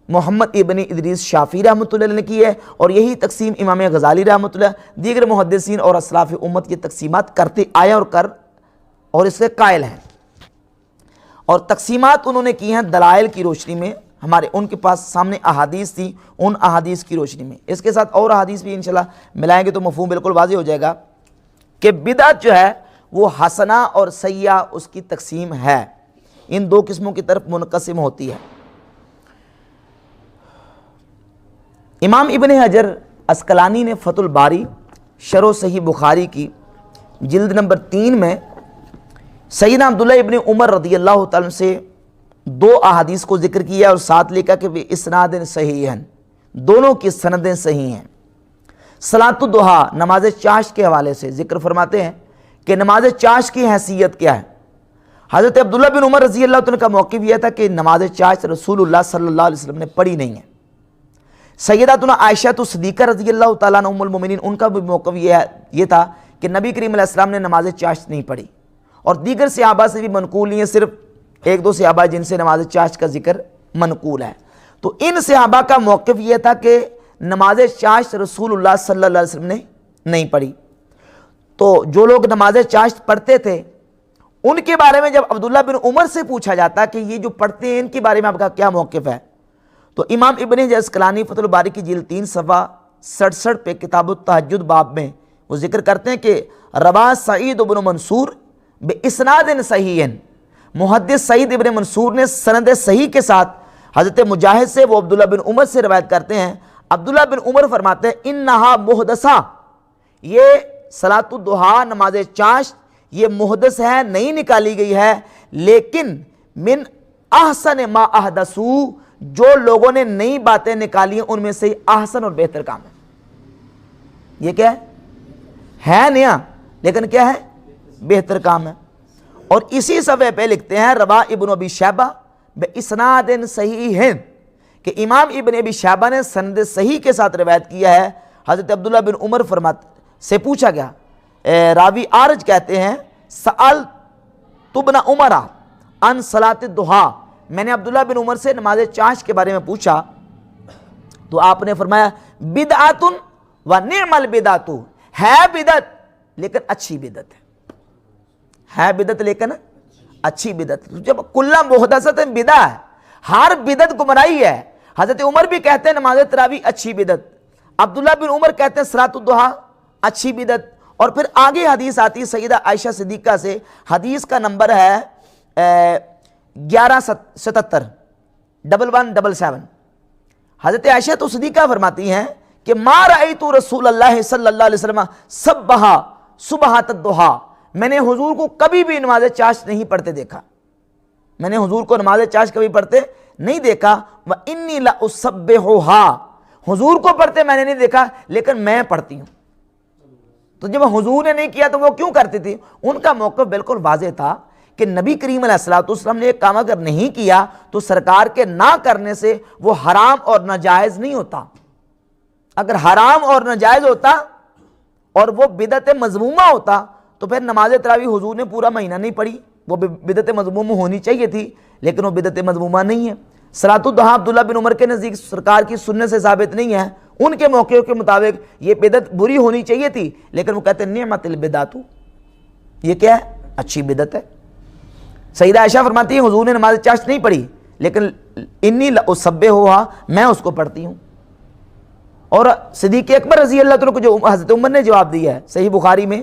S1: محمد ابن ادریس شافعی رحمۃ اللہ علیہ نے کی ہے، اور یہی تقسیم امام غزالی رحمۃ اللہ، دیگر محدثین اور اسلاف امت کی تقسیمات کرتے آئے اور اس کے قائل ہیں، اور تقسیمات انہوں نے کی ہیں دلائل کی روشنی میں، ان کے پاس سامنے احادیث تھی، ان احادیث کی روشنی میں۔ اس کے ساتھ اور احادیث بھی انشاءاللہ ملائیں گے تو مفہوم بالکل واضح ہو جائے گا کہ بدعت جو ہے وہ حسنہ اور سیئہ اس کی تقسیم ہے، ان دو قسموں کی طرف منقسم ہوتی ہے۔ امام ابن حجر عسقلانی نے فتح الباری شرح صحیح بخاری کی جلد نمبر 3 میں سیدنا عبداللہ ابن عمر رضی اللہ تعالیٰ سے 2 احادیث کو ذکر کیا اور ساتھ لکھا کہ وہ اسناد صحیح ہیں، دونوں کی سندیں صحیح ہیں۔ صلاۃ الضحیٰ نماز چاشت کے حوالے سے ذکر فرماتے ہیں کہ نماز چاشت کی حیثیت کیا ہے۔ حضرت عبداللہ بن عمر رضی اللہ عنہ کا موقف یہ تھا کہ نماز چاشت رسول اللہ صلی اللہ علیہ وسلم نے پڑھی نہیں ہے۔ سیداتنا عائشہ صدیقہ رضی اللہ تعالیٰ عنہ ام المومنین، ان کا بھی موقف یہ تھا کہ نبی کریم علیہ السلام نے نماز چاشت نہیں پڑھی، اور دیگر صحابہ سے بھی منقول نہیں ہے، صرف 1-2 صحابہ جن سے نماز چاشت کا ذکر منقول ہے۔ تو ان صحابہ کا موقف یہ تھا کہ نماز چاشت رسول اللہ صلی اللہ علیہ وسلم نے نہیں پڑھی۔ تو جو لوگ نماز چاشت پڑھتے تھے ان کے بارے میں جب عبداللہ بن عمر سے پوچھا جاتا کہ یہ جو پڑھتے ہیں ان کے بارے میں آپ کا کیا موقف ہے، تو امام ابن حجر عسقلانی فتح الباری کی جلد 3 صفحہ 67 پہ کتاب التہجد باب میں وہ ذکر کرتے ہیں کہ روا سعید بن منصور باسناد صحیح، محدث سعید ابن منصور نے سند صحیح کے ساتھ حضرت مجاہد سے، وہ عبداللہ بن عمر سے روایت کرتے ہیں۔ عبداللہ بن عمر فرماتے ہیں انہا محدثہ، یہ صلاۃ الضحیٰ نماز چاشت یہ محدث ہے، نہیں نکالی گئی ہے، لیکن من احسن ما احدثو، جو لوگوں نے نئی باتیں نکالی ہیں ان میں سے احسن اور بہتر کام ہے۔ یہ کیا ہے نیا، لیکن کیا ہے بہتر کام ہے۔ اور اسی صفحے پہ لکھتے ہیں روا ابن ابی شیبہ باسناد صحیح، کہ امام ابن ابی شیبہ نے سند صحیح کے ساتھ روایت کیا ہے۔ حضرت عبداللہ بن عمر سے پوچھا گیا، راوی عارج کہتے ہیں سألت ابن عمر عن صلاۃ الضحیٰ، میں نے عبداللہ بن عمر سے نماز چاشت کے بارے میں پوچھا تو آپ نے فرمایا بدعۃ و نعم البدعۃ، ہے بدعت لیکن اچھی بدعت ہے بدعت لیکن اچھی بدعت۔ جب کل محدثۃ بدعہ ہے، ہر بدعت گمراہی ہے۔ حضرت عمر بھی کہتے ہیں نماز تراویح اچھی بدعت، عبداللہ بن عمر کہتے ہیں صلاۃ الضحیٰ اچھی بدعت، اور پھر آگے حدیث آتی ہے سیدہ عائشہ صدیقہ سے، حدیث کا نمبر ہے 1177 1177۔ حضرت عائشہ تو صدیقہ فرماتی ہیں کہ ما رأیت رسول اللہ صلی اللہ علیہ وسلم سبحا صبحۃ الضحیٰ، میں نے حضور کو کبھی بھی نماز چاشت نہیں پڑھتے دیکھا، میں نے حضور کو نماز چاشت کبھی پڑھتے نہیں دیکھا۔ وَإِنِّي لَأُصَبِّحُهَا، حضور کو پڑھتے میں نے نہیں دیکھا لیکن میں پڑھتی ہوں۔ تو جب حضور نے نہیں کیا تو وہ کیوں کرتی تھی؟ ان کا موقف بالکل واضح تھا کہ نبی کریم علیہ السلام نے ایک کام اگر نہیں کیا تو سرکار کے نہ کرنے سے وہ حرام اور ناجائز نہیں ہوتا۔ اگر حرام اور ناجائز ہوتا اور وہ بدعت مذمومہ ہوتا تو پھر نماز تراویح حضور نے پورا مہینہ نہیں پڑھی، وہ بدعت مذمومہ ہونی چاہیے تھی لیکن وہ بدعت مذمومہ نہیں ہے۔ صلاۃ الضحیٰ عبداللہ بن عمر کے نزدیک سرکار کی سنت سے ثابت نہیں ہے، ان کے موقعوں کے مطابق یہ بدعت بری ہونی چاہیے تھی، لیکن وہ کہتے ہیں نعمت البدعۃ، یہ کیا ہے اچھی بدعت ہے۔ سیدہ عائشہ فرماتی ہے حضور نے نماز چاشت نہیں پڑھی لیکن انی لأصبحها، میں اس کو پڑھتی ہوں۔ اور صدیق اکبر رضی اللہ عنہ کو جو حضرت عمر نے جواب دیا ہے صحیح بخاری میں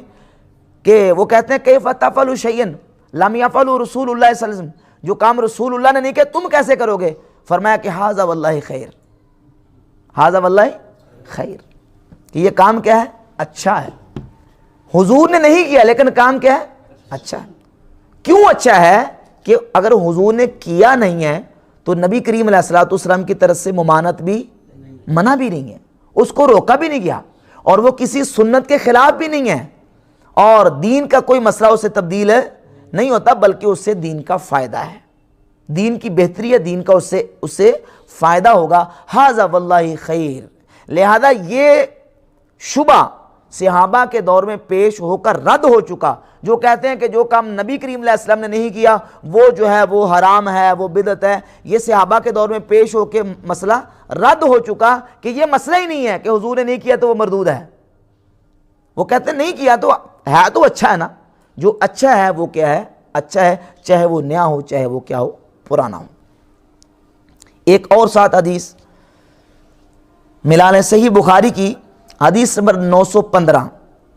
S1: کہ وہ کہتے ہیں کیف تفعل شیئا لم یفعل رسول اللہ صلی اللہ علیہ وسلم، جو کام رسول اللہ نے نہیں کیا تم کیسے کرو گے؟ فرمایا کہ ھذا واللہ خیر، ھذا واللہ خیر، کہ یہ کام کیا ہے اچھا ہے، حضور نے نہیں کیا لیکن کام کیا ہے اچھا ہے۔ کیوں اچھا ہے؟ کہ اگر حضور نے کیا نہیں ہے تو نبی کریم علیہ السلام کی طرف سے ممانعت بھی منع بھی نہیں ہے، اس کو روکا بھی نہیں گیا، اور وہ کسی سنت کے خلاف بھی نہیں ہے، اور دین کا کوئی مسئلہ اسے تبدیل نہیں ہوتا بلکہ اس سے دین کا فائدہ ہے، دین کی بہتری ہے، دین کا اس سے فائدہ ہوگا۔ ھذا واللہ خیر، لہذا یہ شبہ صحابہ کے دور میں پیش ہو کر رد ہو چکا، جو کہتے ہیں کہ جو کام نبی کریم علیہ السلام نے نہیں کیا وہ جو ہے وہ حرام ہے، وہ بدعت ہے، یہ صحابہ کے دور میں پیش ہو کے مسئلہ رد ہو چکا کہ یہ مسئلہ ہی نہیں ہے کہ حضور نے نہیں کیا تو وہ مردود ہے۔ وہ کہتے ہیں نہیں کیا تو ہے تو اچھا ہے نا، جو اچھا ہے وہ کیا ہے؟ اچھا ہے، چاہے وہ نیا ہو چاہے وہ کیا ہو، پرانا ہو۔ ایک اور ساتھ حدیث ملان صحیح بخاری کی حدیث نمبر 915۔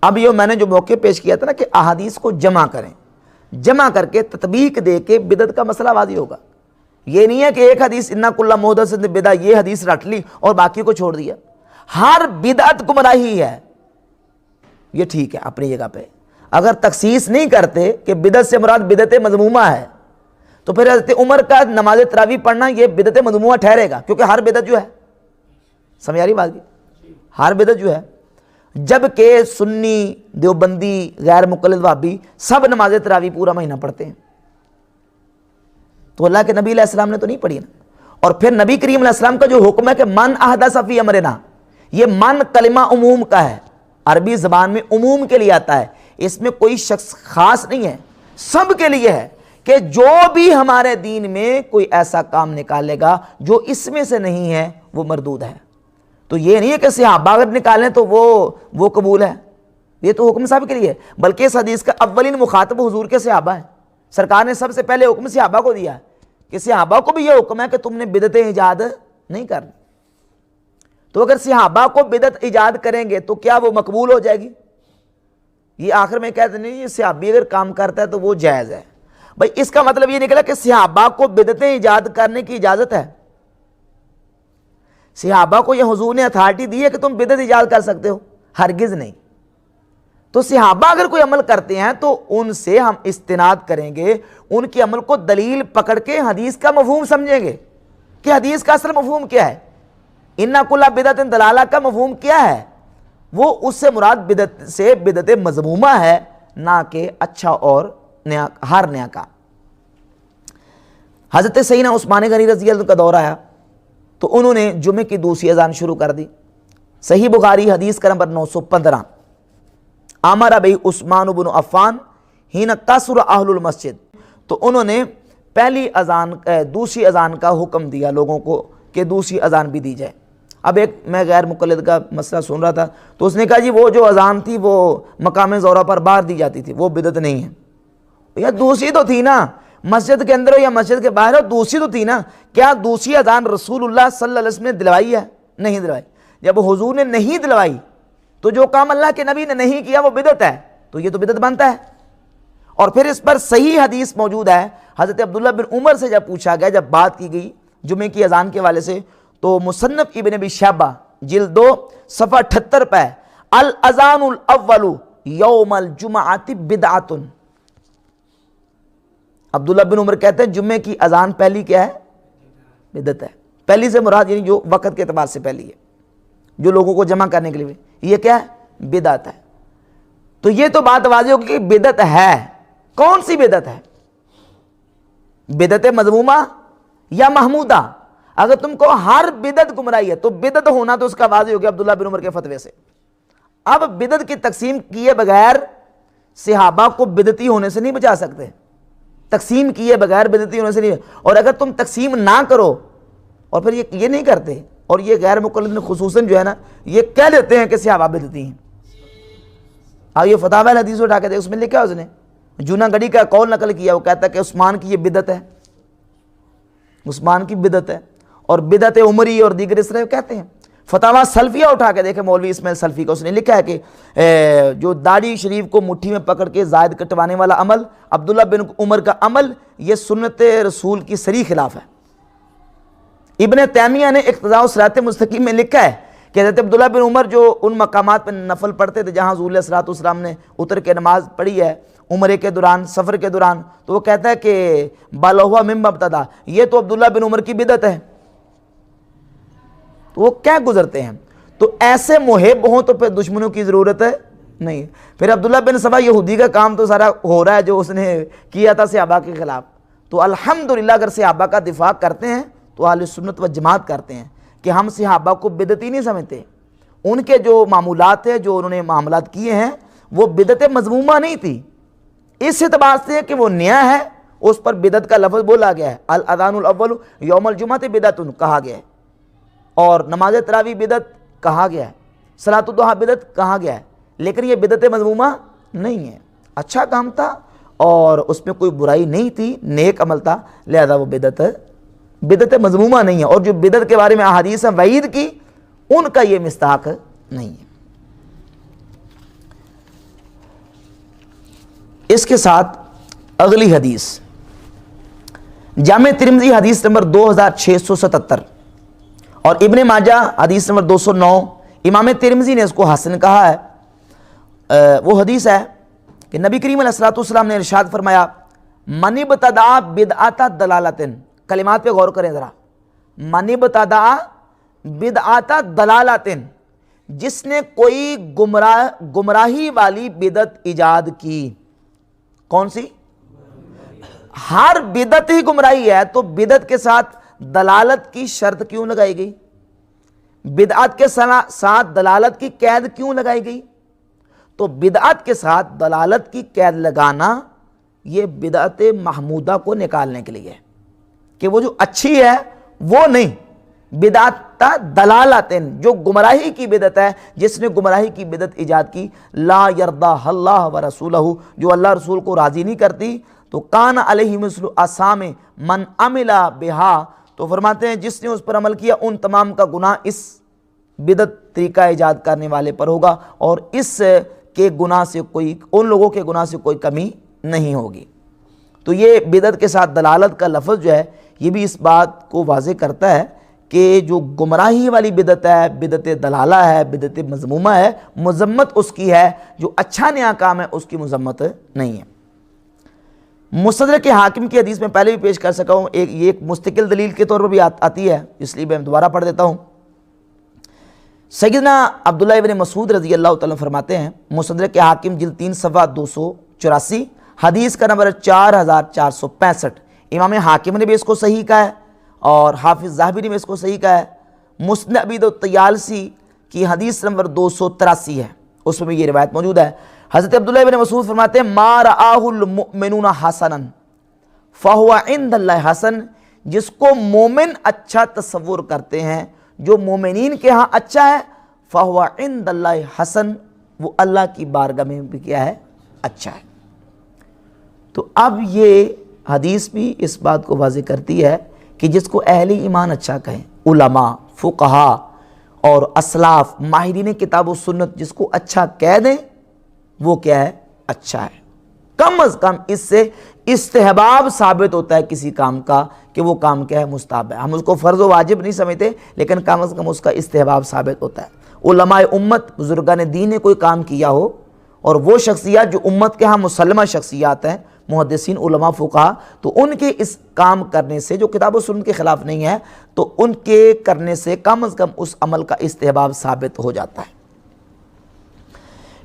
S1: اب یہ میں نے جو موقع پیش کیا تھا نا کہ احادیث کو جمع کریں، جمع کر کے تطبیق دے کے بدعت کا مسئلہ واضح ہوگا۔ یہ نہیں ہے کہ ایک حدیث اِنَّ کُلَّ مُحْدَثَةٍ بدعہ یہ حدیث رٹ لی اور باقی کو چھوڑ دیا۔ ہر بدعت گمراہی ہے، یہ ٹھیک ہے اپنی جگہ پہ۔ اگر تخصیص نہیں کرتے کہ بدعت سے مراد بدعت مذمومہ ہے تو پھر حضرت عمر کا نماز تراویح پڑھنا یہ بدعت مذمومہ ٹھہرے گا، کیونکہ ہر بدعت جو ہے، سمجھ آ رہی بات کی، ہر بدعت جو ہے، جبکہ سنی، دیوبندی، غیر مقلد وہابی سب نماز تراویح پورا مہینہ پڑھتے ہیں، تو اللہ کے نبی علیہ السلام نے تو نہیں پڑھی نا۔ اور پھر نبی کریم علیہ السلام کا جو حکم ہے کہ من احدث فی امرنا، یہ من کلمہ عموم کا ہے، عربی زبان میں عموم کے لیے آتا ہے، اس میں کوئی شخص خاص نہیں ہے، سب کے لیے ہے کہ جو بھی ہمارے دین میں کوئی ایسا کام نکالے گا جو اس میں سے نہیں ہے وہ مردود ہے۔ تو یہ نہیں ہے کہ صحابہ اگر نکالیں تو وہ قبول ہے، یہ تو حکم سب کے لیے ہے، بلکہ اس حدیث کا اولین مخاطب حضور کے صحابہ ہیں۔ سرکار نے سب سے پہلے حکم صحابہ کو دیا ہے کہ صحابہ کو بھی یہ حکم ہے کہ تم نے بدعتیں ایجاد نہیں کرنی۔ تو اگر صحابہ کو بدعت ایجاد کریں گے تو کیا وہ مقبول ہو جائے گی؟ یہ آخر میں کہتے نہیں یہ صحابی اگر کام کرتا ہے تو وہ جائز ہے۔ بھائی اس کا مطلب یہ نکلا کہ صحابہ کو بدعتیں ایجاد کرنے کی اجازت ہے؟ صحابہ کو یہ حضور نے اتھارٹی دی ہے کہ تم بدعت ایجاد کر سکتے ہو؟ ہرگز نہیں۔ تو صحابہ اگر کوئی عمل کرتے ہیں تو ان سے ہم استناد کریں گے، ان کے عمل کو دلیل پکڑ کے حدیث کا مفہوم سمجھیں گے کہ حدیث کا اصل مفہوم کیا ہے، اِنَّ كُلَّ بِدْعَةٍ ضَلَالَةٍ کا مفہوم کیا ہے، وہ اس سے مراد بدعت سے بدعت مذمومہ ہے، نہ کہ اچھا اور نیا، ہر نیا کا۔ حضرت سیدنا عثمان غنی رضی اللہ عنہ کا دور آیا تو انہوں نے جمعے کی دوسری اذان شروع کر دی۔ صحیح بخاری حدیث کا نمبر 915۔ امر بہ عثمان بن عفان حین کثر اہل المسجد، تو انہوں نے پہلی اذان دوسری اذان کا حکم دیا لوگوں کو کہ دوسری اذان بھی دی جائے۔ اب ایک میں غیر مقلد کا مسئلہ سن رہا تھا تو اس نے کہا جی وہ جو اذان تھی وہ مقام زہرہ پر باہر دی جاتی تھی وہ بدعت نہیں ہے۔ یا دوسری تو تھی نا، مسجد کے اندر ہو یا مسجد کے باہر ہو، دوسری تو تھی نا۔ کیا دوسری اذان رسول اللہ صلی اللہ علیہ وسلم نے دلوائی ہے؟ نہیں دلوائی۔ جب حضور نے نہیں دلوائی تو جو کام اللہ کے نبی نے نہیں کیا وہ بدعت ہے، تو یہ تو بدعت بنتا ہے۔ اور پھر اس پر صحیح حدیث موجود ہے، حضرت عبداللہ بن عمر سے جب پوچھا گیا، جب بات کی گئی جمعے کی اذان کے حوالے سے، تو مصنف ابن ابی شیبہ جلد 2 صفحہ 78 پہ الاذان الاول یوم الجمعۃ بدعۃ، عبداللہ بن عمر کہتے ہیں جمعے کی اذان پہلی کیا ہے؟ بدعت ہے۔ پہلی سے مراد یعنی جو وقت کے اعتبار سے پہلی ہے، جو لوگوں کو جمع کرنے کے لیے، یہ کیا ہے؟ بدعت ہے۔ تو یہ تو بات واضح ہوگی کہ بدعت ہے۔ کون سی بدعت ہے؟ بدعت مذمومہ یا محمودہ؟ اگر تم کو ہر بدعت گمراہی ہے تو بدعت ہونا تو اس کا واضح ہو گیا عبداللہ بن عمر کے فتوے سے۔ اب بدعت کی تقسیم کیے بغیر صحابہ کو بدعتی ہونے سے نہیں بچا سکتے، تقسیم کیے بغیر بدعتی ہونے سے نہیں۔ اور اگر تم تقسیم نہ کرو اور پھر یہ نہیں کرتے، اور یہ غیر مقلد نے خصوصاً جو ہے نا یہ کہہ دیتے ہیں کہ صحابہ بدعتی ہیں۔ یہ فتاوی الحدیث اٹھا کے دے، اس میں لکھا اس نے جونا گڑی کا قول نقل کیا، وہ کہتا ہے کہ عثمان کی یہ بدعت ہے، عثمان کی بدعت ہے، اور بدعت عمری اور دیگر اس طرح کہتے ہیں۔ فتاوی سلفیہ اٹھا کے دیکھیں مولوی اسماعیل سلفی کا، اس نے لکھا ہے کہ جو داڑھی شریف کو مٹھی میں پکڑ کے زائد کٹوانے والا عمل عبداللہ بن عمر کا عمل، یہ سنت رسول کی صریح خلاف ہے۔ ابن تیمیہ نے اقتضاء الصراط المستقیم میں لکھا ہے کہ حضرت عبداللہ بن عمر جو ان مقامات پہ نفل پڑھتے تھے جہاں حضور علیہ الصلوۃ والسلام نے اتر کے نماز پڑھی ہے عمرے کے دوران، سفر کے دوران، تو وہ کہتا ہے کہ بالہوا مما ابتدا، یہ تو عبداللہ بن عمر کی بدعت ہے۔ تو وہ کیا گزرتے ہیں؟ تو ایسے محب ہوں تو پھر دشمنوں کی ضرورت ہے نہیں۔ پھر عبداللہ بن سبا یہودی کا کام تو سارا ہو رہا ہے جو اس نے کیا تھا صحابہ کے خلاف۔ تو الحمدللہ اگر صحابہ کا دفاع کرتے ہیں تو اہل سنت و جماعت کرتے ہیں کہ ہم صحابہ کو بدعتی نہیں سمجھتے، ان کے جو معمولات ہیں، جو انہوں نے معاملات کیے ہیں، وہ بدعت مذمومہ نہیں تھی، اس اعتبار سے کہ وہ نیا ہے اس پر بدعت کا لفظ بولا گیا ہے۔ الاذان الاول یوم الجمعہ بدعت کہا گیا ہے، اور نماز تراویح بدعت کہا گیا ہے، صلاۃ الضحیٰ بدعت کہا گیا ہے، لیکن یہ بدعت مذمومہ نہیں ہے، اچھا کام تھا اور اس میں کوئی برائی نہیں تھی، نیک عمل تھا، لہذا وہ بدعت مذمومہ نہیں ہے، اور جو بدعت کے بارے میں احادیث ہیں وعید کی، ان کا یہ مستحق نہیں ہے۔ اس کے ساتھ اگلی حدیث جامع ترمذی حدیث نمبر 2677 اور ابن ماجہ حدیث نمبر 209، امام ترمذی نے اس کو حسن کہا ہے۔ وہ حدیث ہے کہ نبی کریم علیہ الصلوۃ والسلام نے ارشاد فرمایا، من ابتدع بدعۃ دلالۃ، کلمات پہ غور کریں ذرا، من ابتدع بدعۃ دلالۃ، جس نے کوئی گمراہی والی بدعت ایجاد کی۔ کون سی؟ ہر بدعت ہی گمراہی ہے، تو بدعت کے ساتھ دلالت کی شرط کیوں لگائی گئی؟ بدعت کے ساتھ دلالت کی قید کیوں لگائی گئی؟ تو بدعت کے ساتھ دلالت کی قید لگانا یہ بدعت محمودہ کو نکالنے کے لیے ہے، کہ وہ جو اچھی ہے وہ نہیں، بدعت دلالت، جو گمراہی کی بدعت ہے، جس نے گمراہی کی بدعت ایجاد کی، لا یرضا اللہ ورسولہ، جو اللہ رسول کو راضی نہیں کرتی، تو کان علیہ مثل آثام من عمل بہا، تو فرماتے ہیں جس نے اس پر عمل کیا ان تمام کا گناہ اس بدعت طریقہ ایجاد کرنے والے پر ہوگا، اور اس کے گناہ سے ان لوگوں کے گناہ سے کوئی کمی نہیں ہوگی۔ تو یہ بدعت کے ساتھ دلالت کا لفظ جو ہے یہ بھی اس بات کو واضح کرتا ہے کہ جو گمراہی والی بدعت ہے، بدعت دلالہ ہے، بدعت مذمومہ ہے، مذمت اس کی ہے، جو اچھا نیا کام ہے اس کی مذمت نہیں ہے۔ مستدرک حاکم کی حدیث میں پہلے بھی پیش کر سکا ہوں، یہ ایک مستقل دلیل کے طور پر بھی آتی ہے، اس لیے میں دوبارہ پڑھ دیتا ہوں۔ سیدنا عبداللہ ابن مسعود رضی اللہ تعالیٰ فرماتے ہیں، مستدرک حاکم جلد 3 صفحہ 284، حدیث کا نمبر 4465، امام حاکم نے بھی اس کو صحیح کہا ہے اور حافظ ذہبی نے بھی اس کو صحیح کہا ہے۔ مسند ابی الطیالسی کی حدیث نمبر 283 ہے، اس میں بھی یہ روایت موجود ہے۔ حضرت عبداللہ ابن مسعود فرماتے ہیں، ما رآہ المؤمنون حسنا فہو عند اللہ حسن، جس کو مومن اچھا تصور کرتے ہیں، جو مومنین کے ہاں اچھا ہے، فہو عند اللہ حسن، وہ اللہ کی بارگاہ میں بھی کیا ہے؟ اچھا ہے۔ تو اب یہ حدیث بھی اس بات کو واضح کرتی ہے کہ جس کو اہل ایمان اچھا کہیں، علماء، فقہاء اور اسلاف، ماہرین کتاب و سنت جس کو اچھا کہہ دیں، وہ کیا ہے؟ اچھا ہے۔ کم از کم اس سے استحباب ثابت ہوتا ہے کسی کام کا، کہ وہ کام کیا ہے؟ مستحب ہے۔ ہم اس کو فرض و واجب نہیں سمجھتے، لیکن کم از کم اس کا استحباب ثابت ہوتا ہے۔ علماء امت، بزرگان دین نے کوئی کام کیا ہو، اور وہ شخصیات جو امت کے ہاں مسلمہ شخصیات ہیں، محدثین، علماء، فقہاء، تو ان کے اس کام کرنے سے جو کتاب و سنت کے خلاف نہیں ہے، تو ان کے کرنے سے کم از کم اس عمل کا استحباب ثابت ہو جاتا ہے۔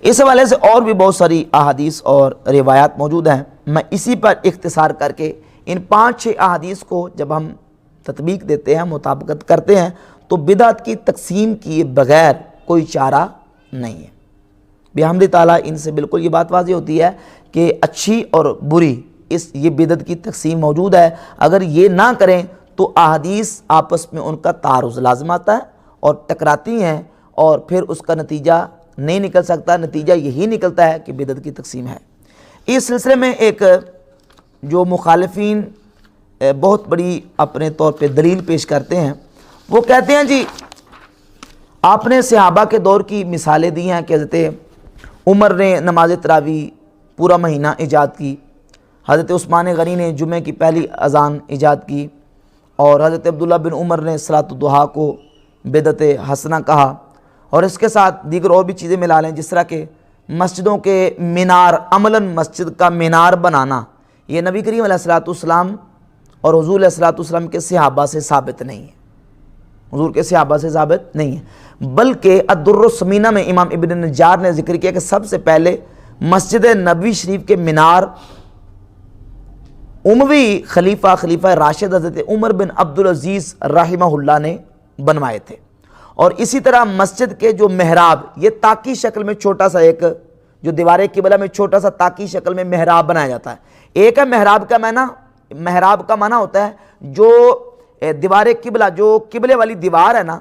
S1: اس حوالے سے اور بھی بہت ساری احادیث اور روایات موجود ہیں، میں اسی پر اختصار کر کے ان 5-6 احادیث کو جب ہم تطبیق دیتے ہیں، مطابقت کرتے ہیں، تو بدعت کی تقسیم کیے بغیر کوئی چارہ نہیں ہے۔ بحمد تعالیٰ ان سے بالکل یہ بات واضح ہوتی ہے کہ اچھی اور بری یہ بدعت کی تقسیم موجود ہے۔ اگر یہ نہ کریں تو احادیث آپس میں ان کا تعارض لازم آتا ہے اور ٹکراتی ہیں، اور پھر اس کا نتیجہ نہیں نکل سکتا، نتیجہ یہی نکلتا ہے کہ بدعت کی تقسیم ہے۔ اس سلسلے میں ایک جو مخالفین بہت بڑی اپنے طور پہ دلیل پیش کرتے ہیں، وہ کہتے ہیں جی آپ نے صحابہ کے دور کی مثالیں دی ہیں کہ حضرت عمر نے نماز تراویح پورا مہینہ ایجاد کی، حضرت عثمان غنی نے جمعہ کی پہلی اذان ایجاد کی، اور حضرت عبداللہ بن عمر نے صلاۃ الضحیٰ کو بدعت حسنہ کہا، اور اس کے ساتھ دیگر اور بھی چیزیں ملا لیں، جس طرح کہ مسجدوں کے مینار، عملاً مسجد کا مینار بنانا، یہ نبی کریم علیہ الصلوۃ والسلام اور حضور علیہ الصلوۃ والسلام کے صحابہ سے ثابت نہیں ہے، حضور کے صحابہ سے ثابت نہیں ہے، بلکہ الدر الثمینہ میں امام ابن نجار نے ذکر کیا کہ سب سے پہلے مسجد نبوی شریف کے مینار اموی خلیفہ راشد حضرت عمر بن عبدالعزیز رحمہ اللہ نے بنوائے تھے، اور اسی طرح مسجد کے جو محراب، یہ تاکی شکل میں چھوٹا سا ایک جو دیوار قبلہ میں چھوٹا سا تاکی شکل میں محراب بنایا جاتا ہے. ایک ہے محراب کا معنی ہوتا ہے جو دیوار قبلہ، جو قبلے والی دیوار ہے نا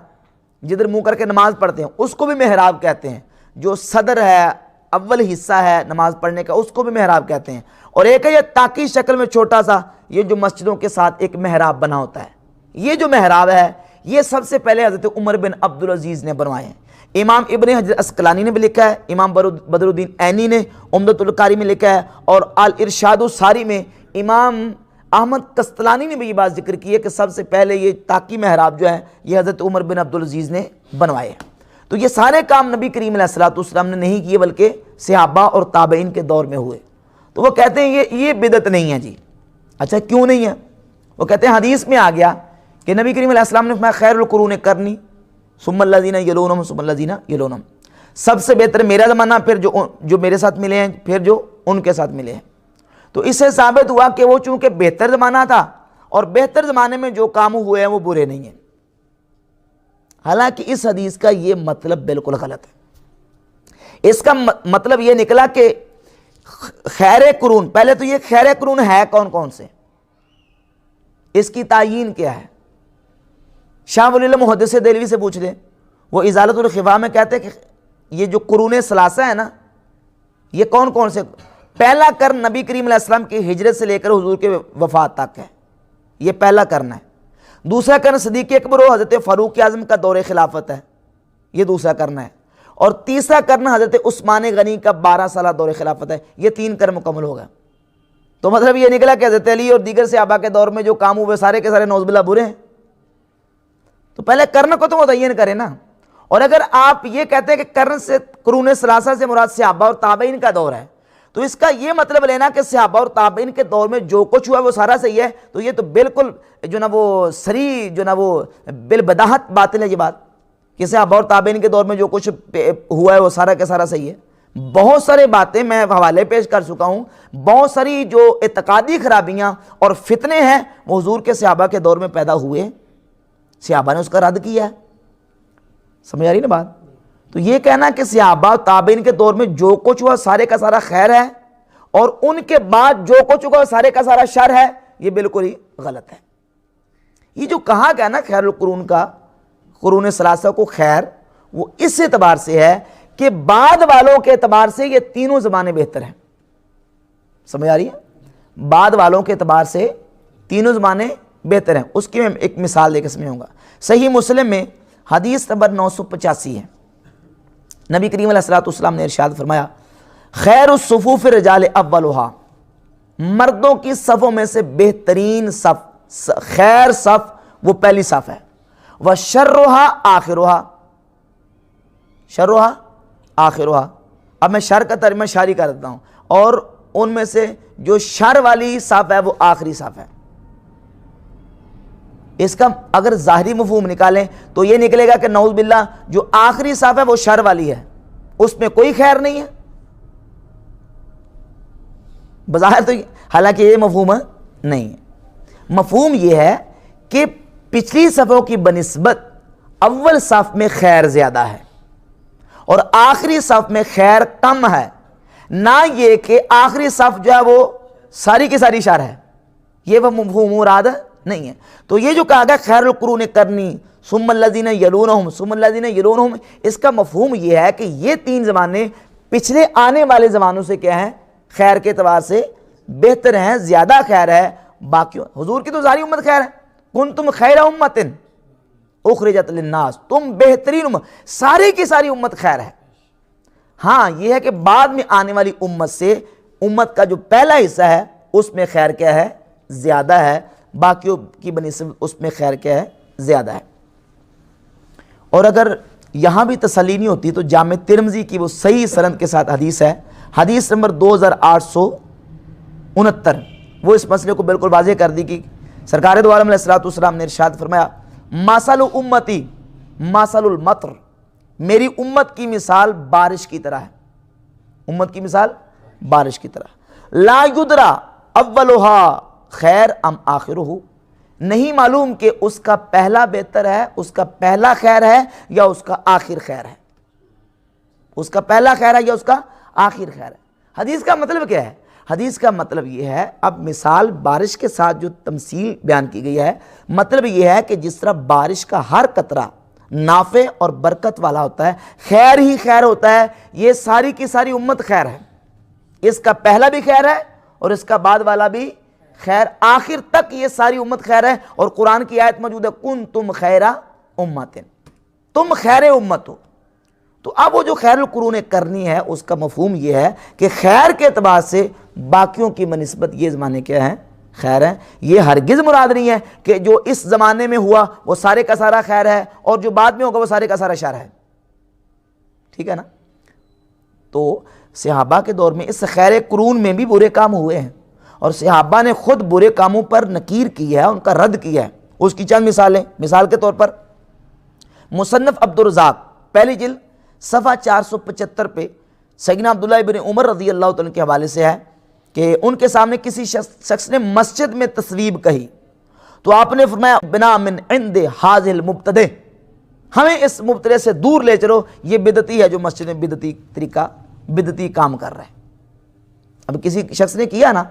S1: جدھر منہ کر کے نماز پڑھتے ہیں، اس کو بھی محراب کہتے ہیں. جو صدر ہے، اول حصہ ہے نماز پڑھنے کا، اس کو بھی محراب کہتے ہیں. اور ایک ہے یہ تاکی شکل میں چھوٹا سا، یہ جو مسجدوں کے ساتھ ایک محراب بنا ہوتا ہے. یہ جو محراب ہے یہ سب سے پہلے حضرت عمر بن عبدالعزیز نے بنوائے ہیں. امام ابن حجر اسقلانی نے بھی لکھا ہے، امام بدر الدین عینی نے عمدۃ القاری میں لکھا ہے، اور الارشاد الساری میں امام احمد قسطلانی نے بھی یہ بات ذکر کی ہے کہ سب سے پہلے یہ تاکی محراب جو ہے یہ حضرت عمر بن عبدالعزیز نے بنوائے ہیں. تو یہ سارے کام نبی کریم علیہ الصلوۃ والسلام نے نہیں کیے بلکہ صحابہ اور تابعین کے دور میں ہوئے. تو وہ کہتے ہیں یہ بدعت نہیں ہے جی. اچھا کیوں نہیں ہے؟ وہ کہتے ہیں حدیث میں آ گیا کہ نبی کریم علیہ السلام نے فرمایا خیر القرون قرنی ثم الذین یلونہم ثم الذین یلونہم، سب سے بہتر میرا زمانہ، پھر جو میرے ساتھ ملے ہیں، پھر جو ان کے ساتھ ملے ہیں. تو اس سے ثابت ہوا کہ وہ چونکہ بہتر زمانہ تھا اور بہتر زمانے میں جو کام ہوئے ہیں وہ برے نہیں ہیں. حالانکہ اس حدیث کا یہ مطلب بالکل غلط ہے. اس کا مطلب یہ نکلا کہ خیر قرون، پہلے تو یہ خیر قرون ہے کون کون سے، اس کی تعیین کیا ہے؟ شاہ ولی اللہ محدث دہلوی سے پوچھ لیں، وہ ازالۃ الخفا میں کہتے ہیں کہ یہ جو قرون ثلاثہ ہے نا، یہ کون کون سے؟ پہلا قرن نبی کریم علیہ السلام کی ہجرت سے لے کر حضور کے وفات تک ہے، یہ پہلا قرن ہے. دوسرا قرن صدیق اکبر و حضرت فاروق اعظم کا دور خلافت ہے، یہ دوسرا قرن ہے. اور تیسرا قرن حضرت عثمان غنی کا 12 سالہ دور خلافت ہے. یہ 3 قرن مکمل ہو گئے. تو مطلب یہ نکلا کہ حضرت علی اور دیگر صحابہ کے دور میں جو کام ہوئے سارے کے سارے نعوذ باللہ برے ہیں. تو پہلے قرن کو تو متعین کریں نا. اور اگر آپ یہ کہتے ہیں کہ قرن سے قرون ثلاثہ سے مراد صحابہ اور تابعین کا دور ہے، تو اس کا یہ مطلب لینا کہ صحابہ اور تابعین کے دور میں جو کچھ ہوا وہ سارا صحیح ہے، تو یہ تو بالکل جو نا وہ سری جو نا وہ بالبداہت باطل ہے یہ بات کہ صحابہ اور تابعین کے دور میں جو کچھ ہوا ہے وہ سارا کا سارا صحیح ہے. بہت سارے باتیں میں حوالے پیش کر چکا ہوں، بہت ساری جو اعتقادی خرابیاں اور فتنے ہیں وہ حضور کے صحابہ کے دور میں پیدا ہوئے، صحابہ نے اس کا رد کیا ہے. سمجھ آ رہی نا بات؟ تو یہ کہنا کہ صحابہ تابعین کے دور میں جو کچھ ہوا سارے کا سارا خیر ہے اور ان کے بعد جو کچھ ہوا سارے کا سارا شر ہے، یہ بالکل ہی غلط ہے. یہ جو کہا گیا نا خیر القرون کا، قرون ثلاثہ کو خیر، وہ اس اعتبار سے ہے کہ بعد والوں کے اعتبار سے یہ تینوں زمانے بہتر ہیں. سمجھ آ رہی ہے؟ بعد والوں کے اعتبار سے تینوں زمانے بہتر ہیں. اس کی میں ایک مثال دے کے سمجھاؤں گا. صحیح مسلم میں حدیث نمبر 985 ہے. نبی کریم علیہ الصلوۃ والسلام نے ارشاد فرمایا خیر الصفوف رجال اولھا، مردوں کی صفوں میں سے بہترین صف، خیر صف وہ پہلی صف ہے. وشرھا آخرھا، شرھا آخرھا. اب میں شر کا ترجمہ شاری کر دیتا ہوں، اور ان میں سے جو شر والی صف ہے وہ آخری صف ہے. اس کا اگر ظاہری مفہوم نکالیں تو یہ نکلے گا کہ نعوذ باللہ جو آخری صف ہے وہ شر والی ہے، اس میں کوئی خیر نہیں ہے بظاہر. تو حالانکہ یہ مفہوم نہیں ہے. مفہوم یہ ہے کہ پچھلی صفوں کی بنسبت اول صف میں خیر زیادہ ہے اور آخری صف میں خیر کم ہے، نہ یہ کہ آخری صف جو ہے وہ ساری کی ساری شر ہے. یہ وہ مفہوم مراد نہیں ہے. تو یہ جو کہا گیا خیر القرون قرنی ثم الذین یلونہم ثم الذین یلونہم، اس کا مفہوم یہ ہے کہ یہ 3 زمانے پچھلے آنے والے زمانوں سے کیا ہیں؟ خیر کے اعتبار سے بہتر ہیں، زیادہ خیر ہے. باقیوں حضور کی تو ساری امت خیر ہے. کنتم خیر امت اخرجت للناس، تم بہترین امت، ساری کی ساری امت خیر ہے. ہاں یہ ہے کہ بعد میں آنے والی امت سے امت کا جو پہلا حصہ ہے اس میں خیر کیا ہے؟ زیادہ ہے. باقیوں کی بنسبت اس میں خیر کیا ہے؟ زیادہ ہے. اور اگر یہاں بھی تسلی نہیں ہوتی تو جامع ترمذی کی وہ صحیح سند کے ساتھ حدیث ہے، حدیث نمبر 2869، وہ اس مسئلے کو بالکل واضح کر دی کہ سرکار دو عالم علیہ الصلوۃ والسلام نے ارشاد فرمایا مثل امتی مثل المطر، میری امت کی مثال بارش کی طرح ہے. امت کی مثال بارش کی طرح. لا یدرا اولھا خیر ام آخرہ، نہیں معلوم کہ اس کا پہلا بہتر ہے، اس کا پہلا خیر ہے یا اس کا آخر خیر ہے، اس کا پہلا خیر ہے یا اس کا آخر خیر ہے۔ حدیث کا مطلب کیا ہے؟ حدیث کا مطلب یہ ہے، اب مثال بارش کے ساتھ جو تمثیل بیان کی گئی ہے، مطلب یہ ہے کہ جس طرح بارش کا ہر قطرہ نافع اور برکت والا ہوتا ہے، خیر ہی خیر ہوتا ہے، یہ ساری کی ساری امت خیر ہے، اس کا پہلا بھی خیر ہے اور اس کا بعد والا بھی خیر، آخر تک یہ ساری امت خیر ہے۔ اور قرآن کی آیت موجود ہے کنتم خیر امت، تم خیر امت ہو۔ تو اب وہ جو خیر القرون کرنی ہے اس کا مفہوم یہ ہے کہ خیر کے اعتبار سے باقیوں کی بنسبت یہ زمانے کیا ہیں؟ خیر ہے۔ یہ ہرگز مراد نہیں ہے کہ جو اس زمانے میں ہوا وہ سارے کا سارا خیر ہے اور جو بعد میں ہوگا وہ سارے کا سارا شر ہے، ٹھیک ہے نا؟ تو صحابہ کے دور میں اس خیر قرون میں بھی برے کام ہوئے ہیں اور صحابہ نے خود برے کاموں پر نکیر کی ہے، ان کا رد کیا ہے۔ اس کی چند مثالیں، مثال کے طور پر مصنف عبدالرزاق پہلی جلد صفحہ 475 پہ سیدنا عبداللہ ابن عمر رضی اللہ تعالیٰ کے حوالے سے ہے کہ ان کے سامنے کسی شخص نے مسجد میں تصویب کہی تو آپ نے فرمایا بنا من عند حاذل المبتدع، ہمیں اس مبتدع سے دور لے چلو، یہ بدعتی ہے جو مسجد میں بدعتی طریقہ بدعتی کام کر رہا ہے۔ اب کسی شخص نے کیا نا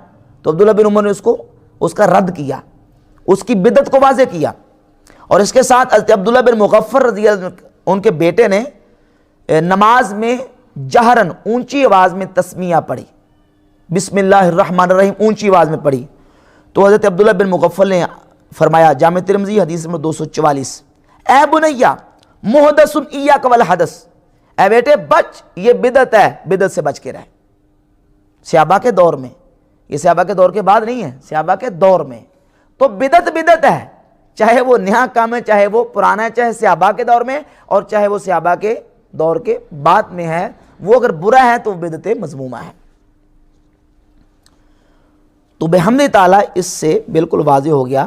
S1: تو عبداللہ بن عمر نے اس کا رد کیا، اس کی بدعت کو واضح کیا۔ اور اس کے ساتھ حضرت عبداللہ بن مغفر رضی اللہ عنہ ان کے بیٹے نے نماز میں جہرن اونچی آواز میں تسمیہ پڑھی، بسم اللہ الرحمن الرحیم اونچی آواز میں پڑھی تو حضرت عبداللہ بن مغفل نے فرمایا، جامع ترمذی حدیث نمبر 244، اے بنیہ محدث ایاک والحدث، اے بیٹے بچ، یہ بدعت ہے، بدعت سے بچ کے رہ۔ صحابہ کے دور میں، یہ صحابہ کے دور کے بعد نہیں ہے، صحابہ کے دور میں تو بدعت بدعت ہے، چاہے وہ نیا کام ہے، چاہے وہ پرانا ہے، چاہے صحابہ کے دور میں اور چاہے وہ صحابہ کے دور کے بعد میں ہے، وہ اگر برا ہے تو بدعت مذمومہ ہے۔ تو بحمد تعالیٰ اس سے بالکل واضح ہو گیا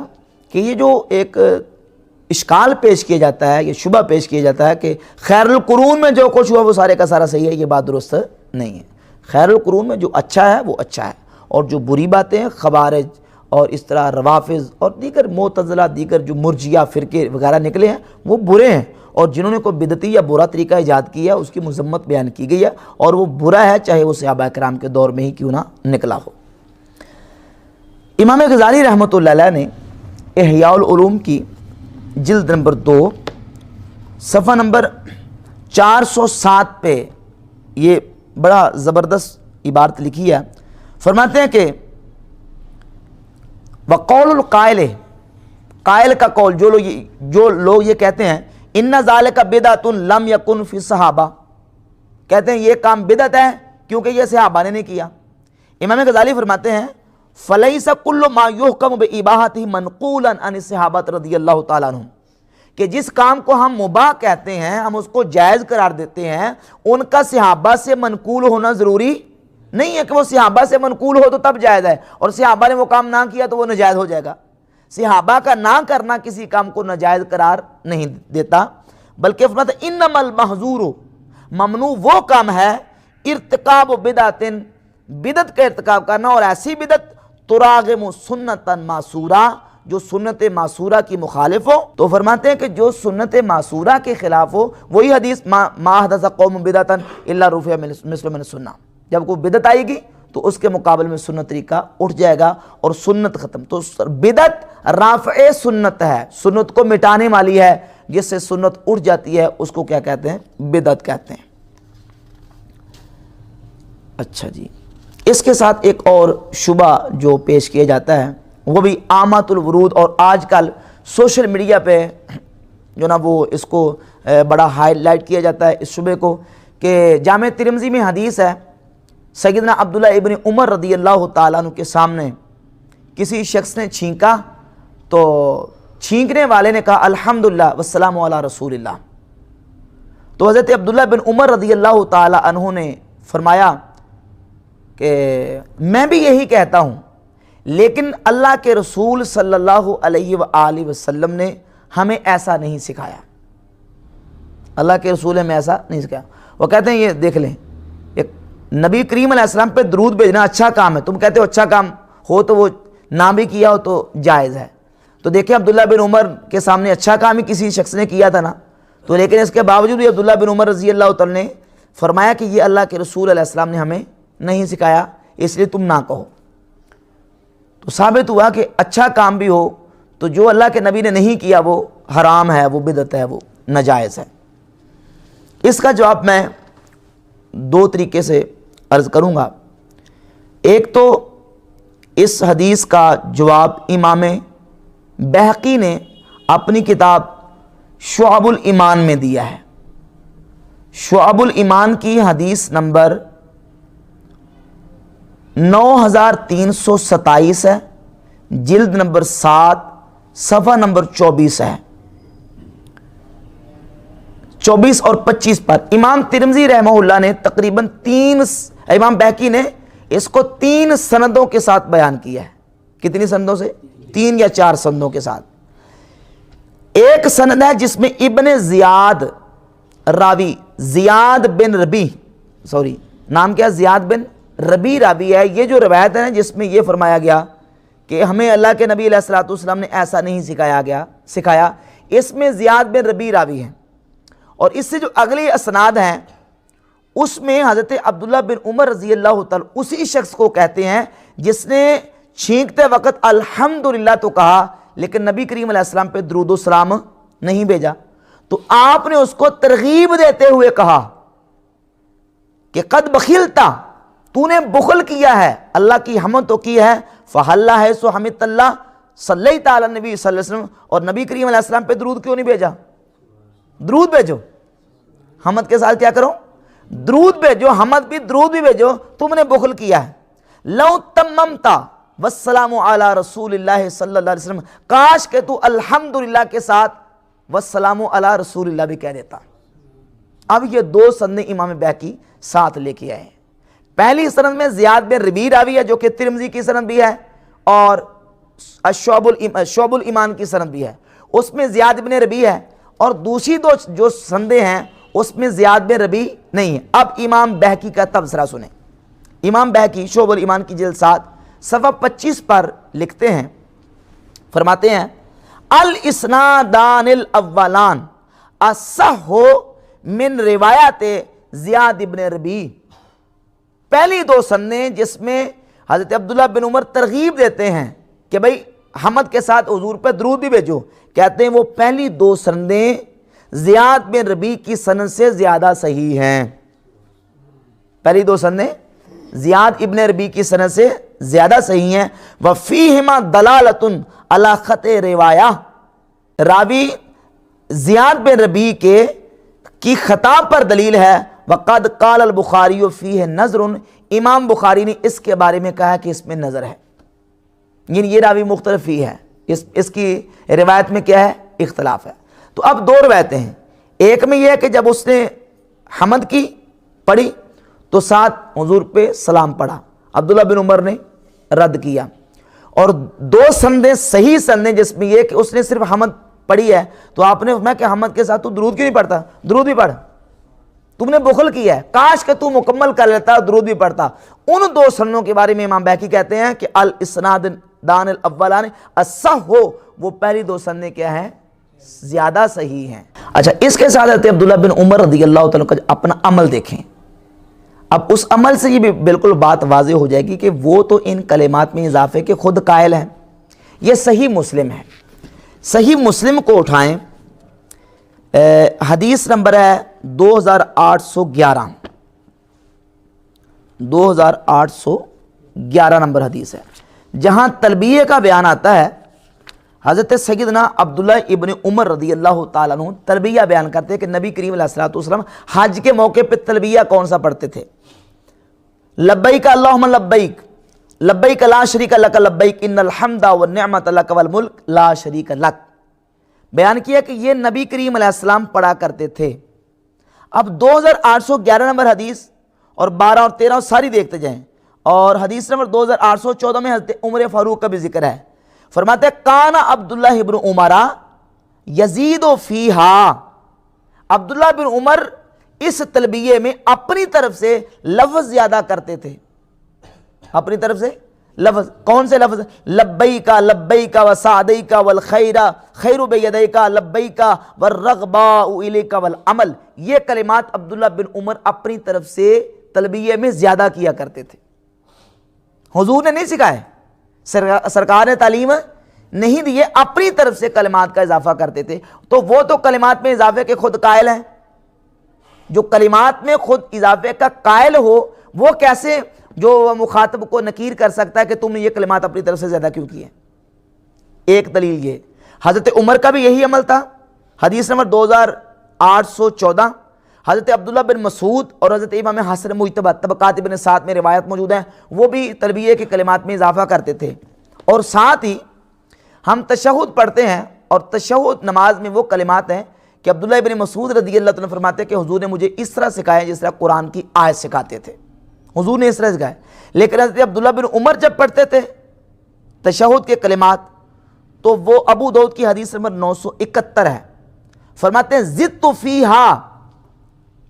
S1: کہ یہ جو ایک اشکال پیش کیا جاتا ہے، یہ شبہ پیش کیا جاتا ہے کہ خیر القرون میں جو کچھ ہوا وہ سارے کا سارا صحیح ہے، یہ بات درست نہیں ہے۔ خیر القرون میں جو اچھا ہے وہ اچھا ہے، اور جو بری باتیں ہیں خوارج اور اس طرح روافظ اور دیگر معتزلہ، دیگر جو مرجیہ فرقے وغیرہ نکلے ہیں وہ برے ہیں، اور جنہوں نے کوئی بدعتی یا برا طریقہ ایجاد کیا اس کی مذمت بیان کی گئی ہے، اور وہ برا ہے چاہے وہ صحابہ کرام کے دور میں ہی کیوں نہ نکلا ہو۔ امام غزالی رحمۃ اللہ علیہ نے احیاء العلوم کی جلد نمبر 2 صفحہ نمبر 407 پہ یہ بڑا زبردست عبارت لکھی ہے، فرماتے ہیں کہ وقول القائل، قائل کا قول، جو لوگ یہ کہتے ہیں ان ذالک بدعۃ لم یکن فی الصحابہ، کہتے ہیں یہ کام بدعت ہے کیونکہ یہ صحابہ نے نہیں کیا۔ امام غزالی فرماتے ہیں فلیس کل ما یحکم باباحتہ منقولا عن الصحابہ رضی اللہ تعالیٰ عنہم، کہ جس کام کو ہم مباح کہتے ہیں، ہم اس کو جائز قرار دیتے ہیں، ان کا صحابہ سے منقول ہونا ضروری نہیں ہے کہ وہ صحابہ سے منقول ہو تو تب جائز ہے، اور صحابہ نے وہ کام نہ کیا تو وہ ناجائز ہو جائے گا۔ صحابہ کا نہ کرنا کسی کام کو ناجائز قرار نہیں دیتا، بلکہ فرماتا ہے انما المحظور، ممنوع وہ کام ہے ارتکاب بدعت، بدعت کا ارتکاب کرنا، اور ایسی بدعت تراغم سنتا معصورہ، جو سنت معصورہ کی مخالف ہو۔ تو فرماتے ہیں کہ جو سنت معصورہ کے خلاف ہو، وہی حدیث ما حدث قوم بدعتا الا رفع مثل من السنہ، جب کوئی بدعت آئے گی تو اس کے مقابل میں سنت طریقہ اٹھ جائے گا اور سنت ختم۔ تو بدعت رافع سنت ہے، سنت کو مٹانے والی ہے، جس سے سنت اٹھ جاتی ہے اس کو کیا کہتے ہیں؟ بدعت کہتے ہیں۔ اچھا جی، اس کے ساتھ ایک اور شبہ جو پیش کیا جاتا ہے وہ بھی عامۃ الورود، اور آج کل سوشل میڈیا پہ جو نا وہ اس کو بڑا ہائی لائٹ کیا جاتا ہے اس شبے کو، کہ جامع ترمذی میں حدیث ہے سیدنا عبداللہ ابن عمر رضی اللہ تعالیٰ عنہ کے سامنے کسی شخص نے چھینکا تو چھینکنے والے نے کہا الحمدللہ والسلام علی رسول اللہ، تو حضرت عبداللہ بن عمر رضی اللہ تعالیٰ عنہ نے فرمایا کہ میں بھی یہی کہتا ہوں، لیکن اللہ کے رسول صلی اللہ علیہ وآلہ وسلم نے ہمیں ایسا نہیں سکھایا، اللہ کے رسول ہمیں ایسا نہیں سکھایا۔ وہ کہتے ہیں یہ دیکھ لیں، نبی کریم علیہ السلام پہ درود بھیجنا اچھا کام ہے، تم کہتے ہو اچھا کام ہو تو وہ نہ بھی کیا ہو تو جائز ہے، تو دیکھیں عبداللہ بن عمر کے سامنے اچھا کام ہی کسی شخص نے کیا تھا نا، تو لیکن اس کے باوجود بھی عبداللہ بن عمر رضی اللہ تعالیٰ نے فرمایا کہ یہ اللہ کے رسول علیہ السلام نے ہمیں نہیں سکھایا، اس لیے تم نہ کہو۔ تو ثابت ہوا کہ اچھا کام بھی ہو تو جو اللہ کے نبی نے نہیں کیا وہ حرام ہے، وہ بدعت ہے، وہ ناجائز ہے۔ اس کا جواب میں دو طریقے سے عرض کروں گا۔ ایک تو اس حدیث کا جواب امام بہقی نے اپنی کتاب شعب الایمان میں دیا ہے۔ شعب الایمان کی حدیث نمبر 9327 ہے، جلد نمبر 7 صفحہ نمبر 24 ہے۔ 24 اور 25 پر امام ترمذی رحمہ اللہ نے تقریباً امام بہقی نے اس کو 3 سندوں کے ساتھ بیان کیا ہے۔ کتنی سندوں سے؟ 3 یا 4 سندوں کے ساتھ۔ ایک سند ہے جس میں ابن زیاد راوی، زیاد بن ربی، نام کیا؟ زیاد بن ربی راوی ہے۔ یہ جو روایت ہے نا جس میں یہ فرمایا گیا کہ ہمیں اللہ کے نبی علیہ الصلوۃ والسلام نے ایسا نہیں سکھایا، اس میں زیاد بن ربی راوی ہیں۔ اور اس سے جو اگلی اسناد ہیں اس میں حضرت عبداللہ بن عمر رضی اللہ تعالی اسی شخص کو کہتے ہیں جس نے چھینکتے وقت الحمدللہ تو کہا لیکن نبی کریم علیہ السلام پہ درود و سلام نہیں بھیجا، تو آپ نے اس کو ترغیب دیتے ہوئے کہا کہ قد بخلتا، تو نے بخل کیا ہے، اللہ کی حمد تو کی ہے، فحلہ ہے سو حمد اللہ صلی تعالی نبی صلی اللہ علیہ وسلم، اور نبی کریم علیہ السلام پہ درود کیوں نہیں بھیجا؟ درود بھیجو، حمد کے ساتھ کیا کرو؟ درود بھیجو، حمد بھی درود بھی بھیجو، تم نے بخل کیا ہے۔ لو تممتا والسلام علی رسول اللہ صلی اللہ علیہ وسلم، کاش کہ تو الحمدللہ کے ساتھ والسلام علی رسول اللہ بھی کہہ دیتا۔ اب یہ 2 سندیں امام بہقی ساتھ لے کے آئے۔ پہلی سند میں زیاد بن ربی راوی ہے جو کہ ترمذی کی سند بھی ہے اور شعب الایمان کی سند بھی ہے، اس میں زیاد بن ربی ہے، اور دوسری 2 جو سندیں ہیں اس میں زیاد بن ربی نہیں ہے۔ اب امام بہقی کا تبصرہ سنیں۔ امام بہقی شعب الایمان کی جلد 7 صفحہ 25 پر لکھتے ہیں، فرماتے ہیں الاسنادان الاولان اصح من روایت زیاد بن ربی، پہلی 2 سندیں جس میں حضرت عبداللہ بن عمر ترغیب دیتے ہیں کہ بھئی حمد کے ساتھ حضور پہ درود بھی بھیجو، کہتے ہیں وہ پہلی 2 سندیں زیاد بن ربی کی سند سے زیادہ صحیح ہیں۔ پہلی 2 سندیں زیاد ابن ربی کی سند سے زیادہ صحیح ہیں۔ وفیہما دلالۃ علی خط روایہ، راوی زیاد بن ربی کی خطا پر دلیل ہے۔ وقد قال البخاری فیہ نظر، امام بخاری نے اس کے بارے میں کہا کہ اس میں نظر ہے، یعنی یہ راوی مختلف ہی ہے، اس کی روایت میں کیا ہے؟ اختلاف ہے۔ تو اب 2 روایتیں ہیں، ایک میں یہ ہے کہ جب اس نے حمد کی پڑھی تو ساتھ حضور پہ سلام پڑھا، عبداللہ بن عمر نے رد کیا، اور 2 سندیں صحیح سندیں جس میں یہ کہ اس نے صرف حمد پڑھی ہے تو آپ نے فرمایا کہ حمد کے ساتھ تو درود کیوں نہیں پڑھتا؟ درود بھی پڑھ، تم نے بخل کیا ہے، کاش کہ تو مکمل کر لیتا درود بھی پڑھتا۔ ان 2 سندوں کے بارے میں امام بہقی کہتے ہیں کہ الاسنادان الاولان اصح، وہ پہلی 2 سندیں کیا ہیں؟ زیادہ صحیح ہیں۔ اچھا، اس کے ساتھ حضرت عبداللہ بن عمر رضی اللہ تعالیٰ کا اپنا عمل دیکھیں۔ اب اس عمل سے یہ بھی بالکل بات واضح ہو جائے گی کہ وہ تو ان کلمات میں اضافے کے خود قائل ہیں۔ یہ صحیح مسلم ہے، صحیح مسلم کو اٹھائیں، حدیث نمبر ہے 2811، 2811 نمبر حدیث ہے، جہاں تلبیہ کا بیان آتا ہے۔ حضرت سیدنا عبداللہ ابن عمر رضی اللہ تعالیٰ عنہ تلبیہ بیان کرتے ہیں کہ نبی کریم علیہ الصلوۃ والسلام حج کے موقع پہ تلبیہ کون سا پڑھتے تھے؟ لبیک اللہم لبیک، لبیک لا شریک لک لبیک، ان الحمد والنعمت لک والملک لا شریک لک، بیان کیا کہ یہ نبی کریم علیہ السلام پڑھا کرتے تھے۔ اب 2811 نمبر حدیث اور 12 اور 13 ساری دیکھتے جائیں، اور حدیث نمبر 2814 میں حضرت عمر فاروق کا بھی ذکر ہے۔ فرماتے ہیں کانا عبداللہ ابن عمر یزید فیہا، عبداللہ بن عمر اس تلبیہ میں اپنی طرف سے لفظ زیادہ کرتے تھے، اپنی طرف سے لفظ کون سے لفظ؟ لبیک لبیک وسعدیک والخیر خیر بیدیک لبیک والرغباء الیک والعمل، یہ کلمات عبداللہ بن عمر اپنی طرف سے تلبیہ میں زیادہ کیا کرتے تھے. حضور نے نہیں سکھائے، سرکار نے تعلیم نہیں دی، اپنی طرف سے کلمات کا اضافہ کرتے تھے. تو وہ تو کلمات میں اضافے کے خود قائل ہیں. جو کلمات میں خود اضافے کا قائل ہو وہ کیسے جو مخاطب کو نکیر کر سکتا ہے کہ تم نے یہ کلمات اپنی طرف سے زیادہ کیوں کیے؟ ایک دلیل یہ، حضرت عمر کا بھی یہی عمل تھا. حدیث نمبر 2814 حضرت عبداللہ بن مسعود اور حضرت امام حسن مجتبی طبقات ابن سعد میں روایت موجود ہیں، وہ بھی تلبیہ کے کلمات میں اضافہ کرتے تھے. اور ساتھ ہی ہم تشہد پڑھتے ہیں، اور تشہد نماز میں وہ کلمات ہیں کہ عبداللہ ابن مسعود رضی اللہ عنہ فرماتے ہیں کہ حضور نے مجھے اس طرح سکھایا جس طرح قرآن کی آیت سکھاتے تھے. حضور نے اس طرح سکھایا. لیکن حضرت عبداللہ بن عمر جب پڑھتے تھے تشہد کے کلمات تو وہ ابو داؤد کی حدیث نمبر 971 ہے، فرماتے ہیں زدت فیہا،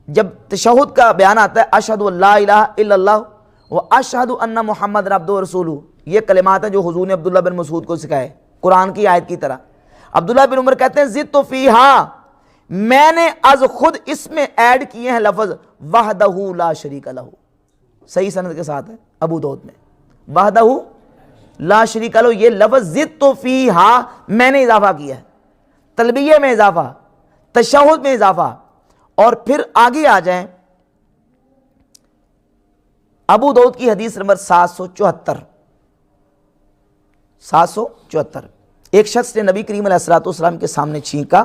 S1: جب تشہد کا بیان آتا ہے اشہد ان لا الہ الا اللہ و اشہد ان محمد عبدہ ورسولہ، یہ کلمات ہیں جو حضور نے عبداللہ بن مسعود کو سکھائے قرآن کی آیت کی طرح. عبداللہ بن عمر کہتے ہیں زدت فیہا، میں نے از خود اس میں ایڈ کیے ہیں لفظ وحدہ لا شریک لہ، صحیح سند کے ساتھ ہے ابو داؤد میں، وحدہ لا شریک لہ، یہ لفظ زدت فیہا میں نے اضافہ کیا ہے، تلبیہ میں اضافہ، تشہد میں اضافہ. اور پھر آگے آ جائیں ابو داؤد کی حدیث نمبر 774 ایک شخص نے نبی کریم علیہ السلام کے سامنے چھینکا.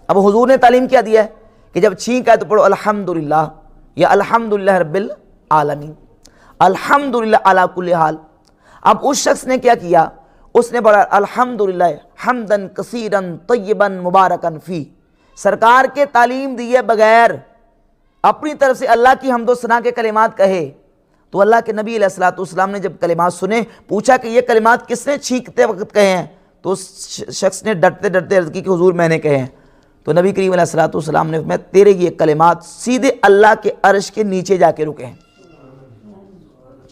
S1: اب حضور نے تعلیم کیا دیا ہے کہ جب چھینکا ہے تو پڑھو الحمدللہ یا الحمدللہ رب العالمین، الحمدللہ علی کل حال. اب اس شخص نے کیا کیا؟ اس نے پڑھا الحمدللہ حمدن کثیرا طیبا مبارکا فی. سرکار کے تعلیم دیے بغیر اپنی طرف سے اللہ کی حمد و ثنا کے کلمات کہے تو اللہ کے نبی علیہ السلام نے جب کلمات سنے پوچھا کہ یہ کلمات کس نے چھینکتے وقت کہے ہیں؟ تو اس شخص نے ڈرتے ڈرتے عرض کی کہ حضور میں نے کہے ہیں. تو نبی کریم علیہ السلام نے فرمایا تیرے یہ کلمات سیدھے اللہ کے عرش کے نیچے جا کے رکے ہیں.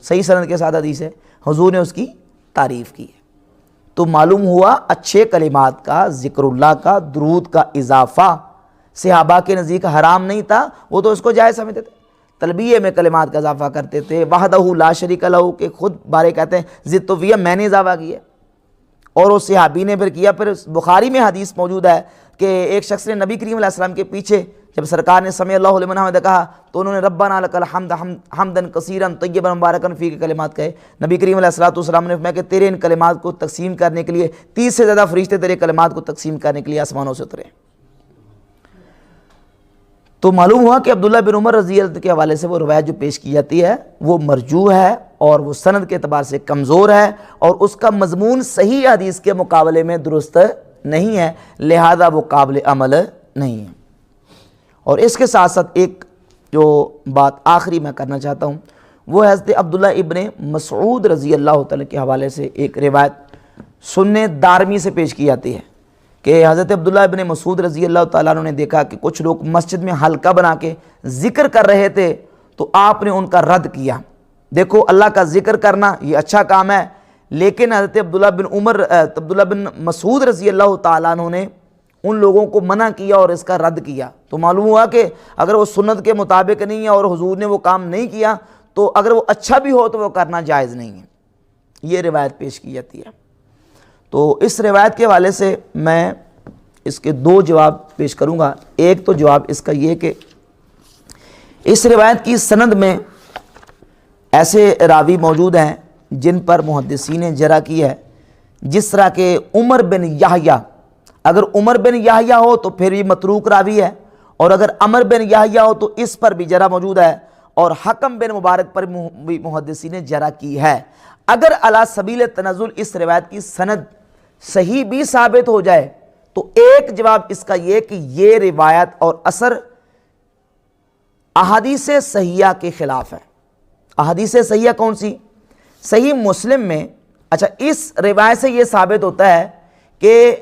S1: صحیح سند کے ساتھ حدیث ہے، حضور نے اس کی تعریف کی ہے. تو معلوم ہوا اچھے کلمات کا، ذکر اللہ کا، درود کا اضافہ صحابہ کے نزدیک حرام نہیں تھا، وہ تو اس کو جائز سمجھتے تھے. تلبیہ میں کلمات کا اضافہ کرتے تھے. وحدہ لا شریک لہ کے خود بارے کہتے ہیں زدت فیہا میں نے اضافہ کیا، اور اس صحابی نے پھر کیا. پھر بخاری میں حدیث موجود ہے کہ ایک شخص نے نبی کریم علیہ السلام کے پیچھے جب سرکار نے سمع اللہ لمن حمدہ کہا تو انہوں نے ربنا لک الحمد حمدن کثیرا طیبا مبارکا فی کے کلمات کہے. نبی کریم علیہ السلام نے فرمایا کہ تیرے ان کلمات کو تقسیم کرنے کے لیے 30 سے زیادہ فرشتے تیرے کلمات کو تقسیم کرنے کے لیے آسمانوں سے اترے. تو معلوم ہوا کہ عبداللہ بن عمر رضی اللہ عنہ کے حوالے سے وہ روایت جو پیش کی جاتی ہے وہ مرجوح ہے اور وہ سند کے اعتبار سے کمزور ہے اور اس کا مضمون صحیح حدیث کے مقابلے میں درست نہیں ہے، لہذا وہ قابل عمل نہیں ہے. اور اس کے ساتھ ساتھ ایک جو بات آخری میں کرنا چاہتا ہوں وہ حضرت عبداللہ ابن مسعود رضی اللہ تعالیٰ کے حوالے سے ایک روایت سنن دارمی سے پیش کی جاتی ہے کہ حضرت عبداللہ ابن مسعود رضی اللہ تعالیٰ عنہ نے دیکھا کہ کچھ لوگ مسجد میں حلقہ بنا کے ذکر کر رہے تھے تو آپ نے ان کا رد کیا. دیکھو اللہ کا ذکر کرنا یہ اچھا کام ہے، لیکن حضرت عبداللہ بن مسعود رضی اللہ تعالیٰ عنہ نے ان لوگوں کو منع کیا اور اس کا رد کیا. تو معلوم ہوا کہ اگر وہ سنت کے مطابق نہیں ہے اور حضور نے وہ کام نہیں کیا تو اگر وہ اچھا بھی ہو تو وہ کرنا جائز نہیں ہے. یہ روایت پیش کی جاتی ہے. تو اس روایت کے حوالے سے میں اس کے 2 جواب پیش کروں گا. ایک تو جواب اس کا یہ کہ اس روایت کی سند میں ایسے راوی موجود ہیں جن پر محدثین نے جرح کی ہے، جس طرح کہ عمر بن یحییٰ. اگر عمر بن یحییٰ ہو تو پھر یہ متروک راوی ہے، اور اگر عمر بن یحییٰ ہو تو اس پر بھی جرح موجود ہے، اور حکم بن مبارک پر بھی محدثین نے جرح کی ہے. اگر علی سبیل تنزل اس روایت کی سند صحیح بھی ثابت ہو جائے تو ایک جواب اس کا یہ کہ یہ روایت اور اثر احادیث صحیحہ کے خلاف ہے. احادیث صحیحہ کون سی؟ صحیح مسلم میں. اچھا، اس روایت سے یہ ثابت ہوتا ہے کہ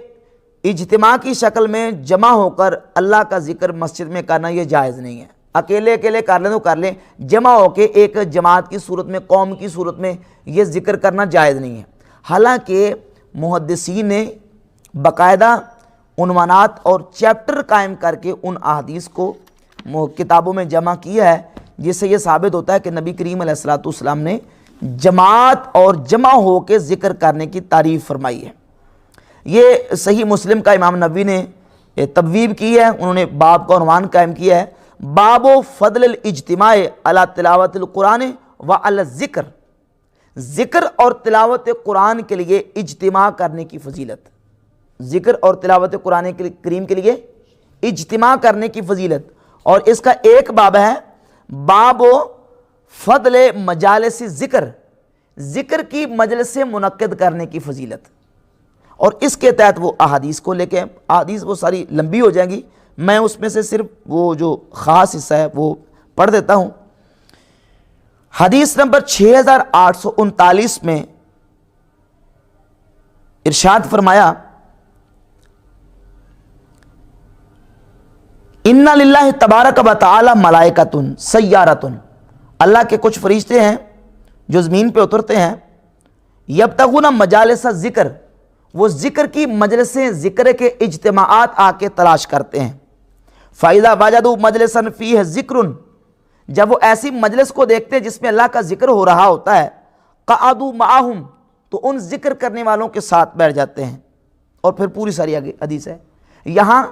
S1: اجتماع کی شکل میں جمع ہو کر اللہ کا ذکر مسجد میں کرنا یہ جائز نہیں ہے. اکیلے اکیلے کر لیں تو کر لیں، جمع ہو کے ایک جماعت کی صورت میں، قوم کی صورت میں یہ ذکر کرنا جائز نہیں ہے۔ حالانکہ محدثین نے باقاعدہ عنوانات اور چیپٹر قائم کر کے ان احادیث کو کتابوں میں جمع کیا ہے، جس سے یہ ثابت ہوتا ہے کہ نبی کریم علیہ الصلوۃ والسلام نے جماعت اور جمع ہو کے ذکر کرنے کی تعریف فرمائی ہے۔ یہ صحیح مسلم کا امام نووی نے تبویب کی ہے، انہوں نے باب کا عنوان قائم کیا ہے، باب فضل الاجتماع علی تلاوت القرآن و علی الذکر، ذکر اور تلاوت قرآن کے لیے اجتماع کرنے کی فضیلت، ذکر اور تلاوت قرآن کریم کے لیے اجتماع کرنے کی فضیلت۔ اور اس کا ایک باب ہے باب فضل مجالس ذکر، ذکر کی مجلس منعقد کرنے کی فضیلت، اور اس کے تحت وہ احادیث کو لے کے، احادیث وہ ساری لمبی ہو جائیں گی، میں اس میں سے صرف وہ جو خاص حصہ ہے وہ پڑھ دیتا ہوں۔ حدیث نمبر 6839 میں ارشاد فرمایا، اِنَّ لِلَّهِ تَبَارَكَ وَتَعَالَى مَلَائِكَةٌ سَيَّارَةٌ، اللہ کے کچھ فرشتے ہیں جو زمین پہ اترتے ہیں، یبتغون مجالس ذکر، وہ ذکر کی مجلسیں، ذکر کے اجتماعات آ کے تلاش کرتے ہیں، فَإِذَا وَجَدُوا مَجْلِسًا فِيهِ ذِكْرٌ، جب وہ ایسی مجلس کو دیکھتے ہیں جس میں اللہ کا ذکر ہو رہا ہوتا ہے، قَعَدُوا مَعَهُمْ، تو ان ذکر کرنے والوں کے ساتھ بیٹھ جاتے ہیں۔ اور پھر پوری ساری حدیث ہے، یہاں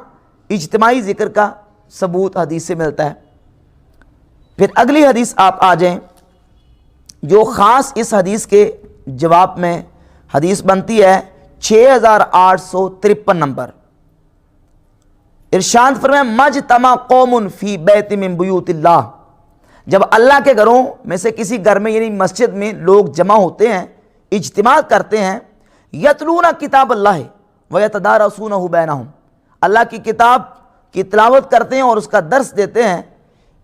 S1: اجتماعی ذکر کا ثبوت حدیث سے ملتا ہے۔ پھر اگلی حدیث آپ آ جائیں جو خاص اس حدیث کے جواب میں حدیث بنتی ہے 6853 نمبر، ارشاد فرمایا، مجتمع قوم فی بیت من بیوت اللہ، جب اللہ کے گھروں میں سے کسی گھر میں یعنی مسجد میں لوگ جمع ہوتے ہیں، اجتماع کرتے ہیں، یتلون کتاب اللہ ویتدارسونہ بینہم، اللہ کی کتاب کی تلاوت کرتے ہیں اور اس کا درس دیتے ہیں،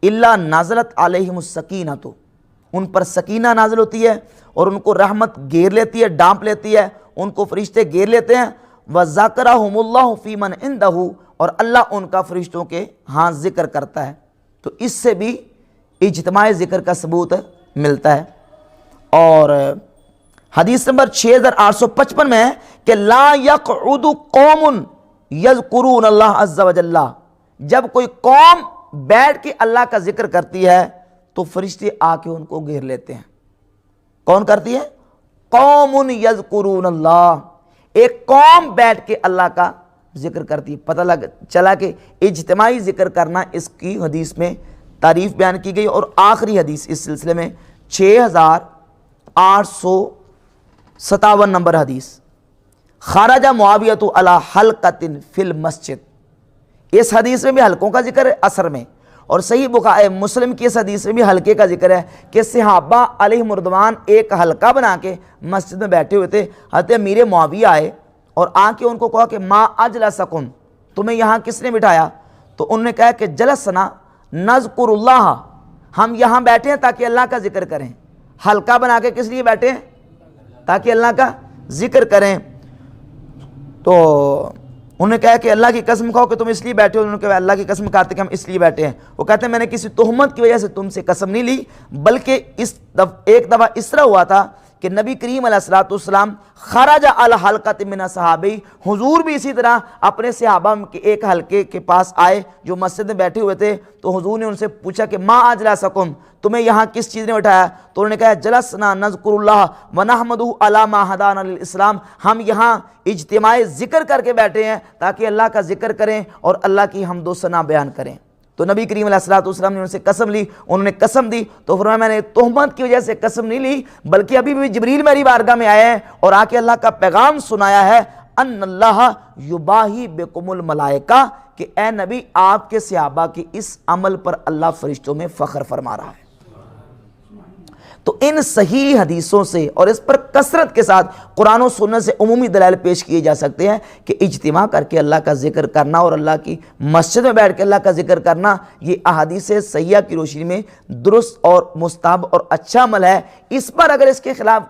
S1: الا نازلت علیہم السکینۃ، ان پر سکینہ نازل ہوتی ہے اور ان کو رحمت گھیر لیتی ہے، ڈانپ لیتی ہے، ان کو فرشتے گھیر لیتے ہیں، وذکرہم اللہ فی من عندہ، اور اللہ ان کا فرشتوں کے ہاں ذکر کرتا ہے۔ تو اس سے بھی اجتماع ذکر کا ثبوت ملتا ہے۔ اور حدیث نمبر 6855 میں ہے کہ لا یقعد قوم یذکرون اللہ عز وجل، جب کوئی قوم بیٹھ کے اللہ کا ذکر کرتی ہے تو فرشتے آ کے ان کو گھیر لیتے ہیں۔ کون کرتی ہے؟ قوم یذکرون اللہ، ایک قوم بیٹھ کے اللہ کا ذکر کرتی ہے۔ پتہ چلا کہ اجتماعی ذکر کرنا اس کی حدیث میں تعریف بیان کی گئی۔ اور آخری حدیث اس سلسلے میں 6857 نمبر حدیث، خرج معاویۃ علی حلقۃ فی المسجد، اس حدیث میں بھی حلقوں کا ذکر ہے اثر میں، اور صحیح بخاری مسلم کی اس حدیث میں بھی حلقے کا ذکر ہے کہ صحابہ علیہم رضوان ایک حلقہ بنا کے مسجد میں بیٹھے ہوئے تھے، حضرت امیر معاویہ آئے اور آ کے ان کو کہا کہ ما اجلسکم، تمہیں یہاں کس نے بٹھایا؟ تو انہوں نے کہا کہ جلسنا نذکر اللہ، ہم یہاں بیٹھے ہیں تاکہ اللہ کا ذکر کریں۔ حلقہ بنا کے کس لیے بیٹھے ہیں؟ تاکہ اللہ کا ذکر کریں۔ تو انہوں نے کہا کہ اللہ کی قسم کھاؤ کہ تم اس لیے بیٹھے ہو، انہوں نے کہا اللہ کی قسم کھاتے کہ ہم اس لیے بیٹھے ہیں۔ وہ کہتے ہیں میں نے کسی تہمت کی وجہ سے تم سے قسم نہیں لی، بلکہ ایک دفعہ اس طرح ہوا تھا کہ نبی کریم علیہ الصلوۃ والسلام خرج علی حلقۃ من صحابی، حضور بھی اسی طرح اپنے صحابہ کے ایک حلقے کے پاس آئے جو مسجد میں بیٹھے ہوئے تھے، تو حضور نے ان سے پوچھا کہ ما اجلسکم، تمہیں یہاں کس چیز نے بٹھایا؟ تو انہوں نے کہا جلسنا نذکر اللہ ونحمدہ علی ما ہدانا للاسلام، ہم یہاں اجتماع ذکر کر کے بیٹھے ہیں تاکہ اللہ کا ذکر کریں اور اللہ کی حمد و ثنا بیان کریں۔ تو نبی کریم علیہ الصلوۃ والسلام نے ان سے قسم لی، انہوں نے قسم دی تو فرمایا میں نے تہمت کی وجہ سے قسم نہیں لی، بلکہ ابھی بھی جبریل میری بارگاہ میں آئے ہیں اور آ کے اللہ کا پیغام سنایا ہے، ان اللہ یباہی بکم الملائکہ، کہ اے نبی آپ کے صحابہ کے اس عمل پر اللہ فرشتوں میں فخر فرما رہا ہے۔ تو ان صحیح حدیثوں سے اور اس پر کثرت کے ساتھ قرآن و سنت سے عمومی دلائل پیش کیے جا سکتے ہیں کہ اجتماع کر کے اللہ کا ذکر کرنا اور اللہ کی مسجد میں بیٹھ کے اللہ کا ذکر کرنا یہ احادیث صحیحہ کی روشنی میں درست اور مستحب اور اچھا عمل ہے۔ اس پر اگر اس کے خلاف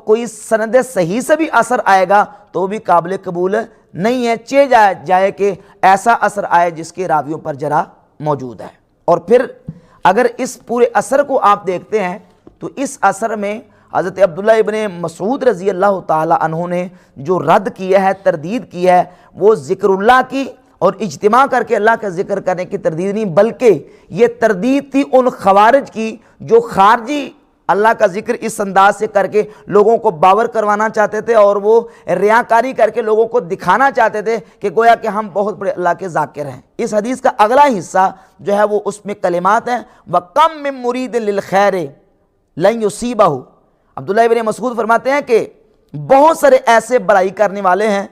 S1: کوئی سند صحیح سے بھی اثر آئے گا تو وہ بھی قابل قبول نہیں ہے، چاہے جائے کہ ایسا اثر آئے جس کے راویوں پر جرح موجود ہے۔ اور پھر اگر اس پورے اثر کو آپ دیکھتے ہیں تو اس اثر میں حضرت عبداللہ ابن مسعود رضی اللہ تعالی عنہ نے جو رد کیا ہے، تردید کی ہے، وہ ذکر اللہ کی اور اجتماع کر کے اللہ کا ذکر کرنے کی تردید نہیں، بلکہ یہ تردید تھی ان خوارج کی جو خارجی اللہ کا ذکر اس انداز سے کر کے لوگوں کو باور کروانا چاہتے تھے، اور وہ ریاکاری کر کے لوگوں کو دکھانا چاہتے تھے کہ گویا کہ ہم بہت بڑے اللہ کے ذاکر ہیں۔ اس حدیث کا اگلا حصہ جو ہے وہ اس میں کلمات ہیں، وَقَمْ مِن مُرِيدٍ لِلْخَيْرِ لَن يُصِيبَهُ۔ عبداللہ ابن مسعود فرماتے ہیں کہ بہت سارے ایسے بڑائی کرنے والے ہیں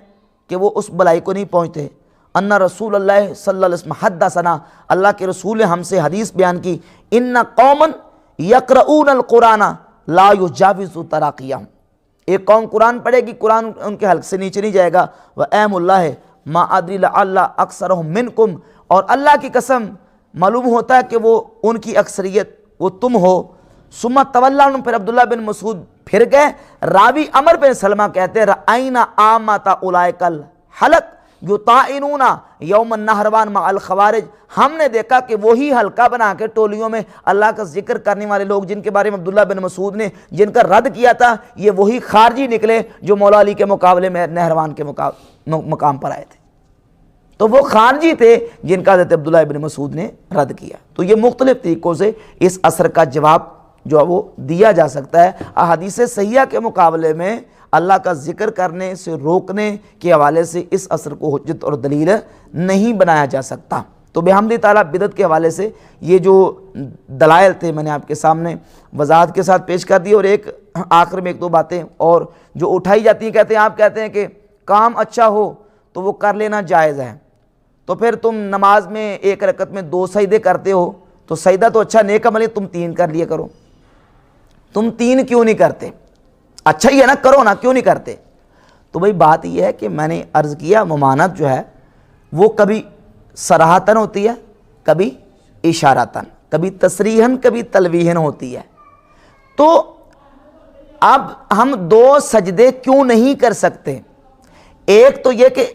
S1: کہ وہ اس بڑائی کو نہیں پہنچتے۔ ان رسول اللہ صلی اللہ علیہ وسلم حدثنا، اللہ کے رسول نے ہم سے حدیث بیان کی، ان قوما یقرؤون القرآن لا یجاوز تراقیہم، ایک قوم قرآن پڑھے گی، قرآن ان کے حلق سے نیچے نہیں جائے گا، وَأَيْمُ اللَّهِ مَا أَدْرِي لَعَلَّ أَكْثَرَهُم مِّنكُمْ، اور اللہ کی قسم معلوم ہوتا ہے کہ وہ ان کی اکثریت وہ تم ہو۔ ثم تولی عنہم، پھر عبداللہ بن مسعود پھر گئے۔ راوی عمر بن سلمہ کہتے ہیں رأینا عامۃ اولئک الحلق یطائنون یوم النہروان مع الخوارج، ہم نے دیکھا کہ وہی حلقہ بنا کے ٹولیوں میں اللہ کا ذکر کرنے والے لوگ جن کے بارے میں عبداللہ بن مسعود نے جن کا رد کیا تھا، یہ وہی خارجی نکلے جو مولا علی کے مقابلے میں نہروان کے مقام پر آئے تھے۔ تو وہ خارجی تھے جن کا حضرت عبداللہ بن مسعود نے رد کیا۔ تو یہ مختلف طریقوں سے اس اثر کا جواب جو وہ دیا جا سکتا ہے۔ احادیث صحیحہ کے مقابلے میں اللہ کا ذکر کرنے سے روکنے کے حوالے سے اس اثر کو حجت اور دلیل نہیں بنایا جا سکتا۔ تو بحمد تعالیٰ بدعت کے حوالے سے یہ جو دلائل تھے میں نے آپ کے سامنے وضاحت کے ساتھ پیش کر دی، اور ایک آخر میں ایک دو باتیں اور جو اٹھائی جاتی ہیں، کہتے ہیں آپ کہتے ہیں کہ کام اچھا ہو تو وہ کر لینا جائز ہے، تو پھر تم نماز میں ایک رکعت میں 2 سجدے کرتے ہو، تو سجدہ تو اچھا نیک عمل ہے، تم 3 کر لیا کرو، تم 3 کیوں نہیں کرتے؟ اچھا ہی ہے نا، کرو نا، کیوں نہیں کرتے؟ تو بھئی بات یہ ہے کہ میں نے عرض کیا ممانعت جو ہے وہ کبھی صراحتاً ہوتی ہے، کبھی اشارتاً، کبھی تصریحاً، کبھی تلویحاً ہوتی ہے۔ تو اب ہم 2 سجدے کیوں نہیں کر سکتے؟ ایک تو یہ کہ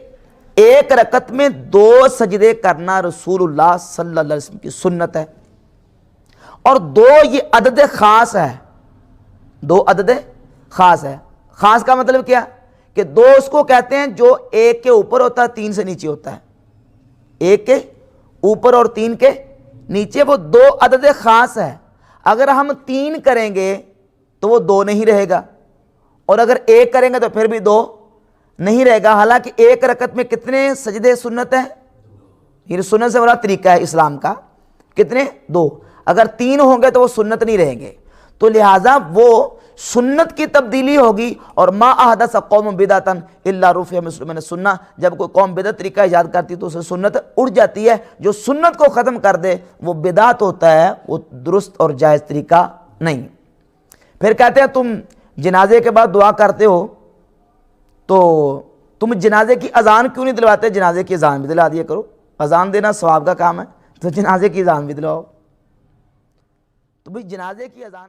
S1: ایک رکعت میں 2 سجدے کرنا رسول اللہ صلی اللہ علیہ وسلم کی سنت ہے، اور 2 یہ عدد خاص ہے، 2 عدد خاص ہے۔ خاص کا مطلب کیا کہ 2 اس کو کہتے ہیں جو 1 کے اوپر ہوتا ہے، 3 سے نیچے ہوتا ہے، 1 کے اوپر اور 3 کے نیچے، وہ 2 عدد خاص ہے۔ اگر ہم 3 کریں گے تو وہ 2 نہیں رہے گا، اور اگر 1 کریں گے تو پھر بھی 2 نہیں رہے گا۔ حالانکہ ایک رکعت میں کتنے سجدے سنت ہیں؟ یہ سنت سے بڑا طریقہ ہے اسلام کا، کتنے؟ 2۔ اگر 3 ہوں گے تو وہ سنت نہیں رہیں گے، تو لہٰذا وہ سنت کی تبدیلی ہوگی۔ اور ما احدث قوم بدعۃ الا رفع مثل من السنہ، جب کوئی قوم بدعت طریقہ ایجاد کرتی تو اسے سنت اڑ جاتی ہے۔ جو سنت کو ختم کر دے وہ بدعت ہوتا ہے، وہ درست اور جائز طریقہ نہیں۔ پھر کہتے ہیں تم جنازے کے بعد دعا کرتے ہو تو تم جنازے کی اذان کیوں نہیں دلواتے؟ جنازے کی اذان بھی دلا دیا کرو، اذان دینا ثواب کا کام ہے، تو جنازے کی اذان بھی دلواؤ۔ تو بھئی جنازے کی اذان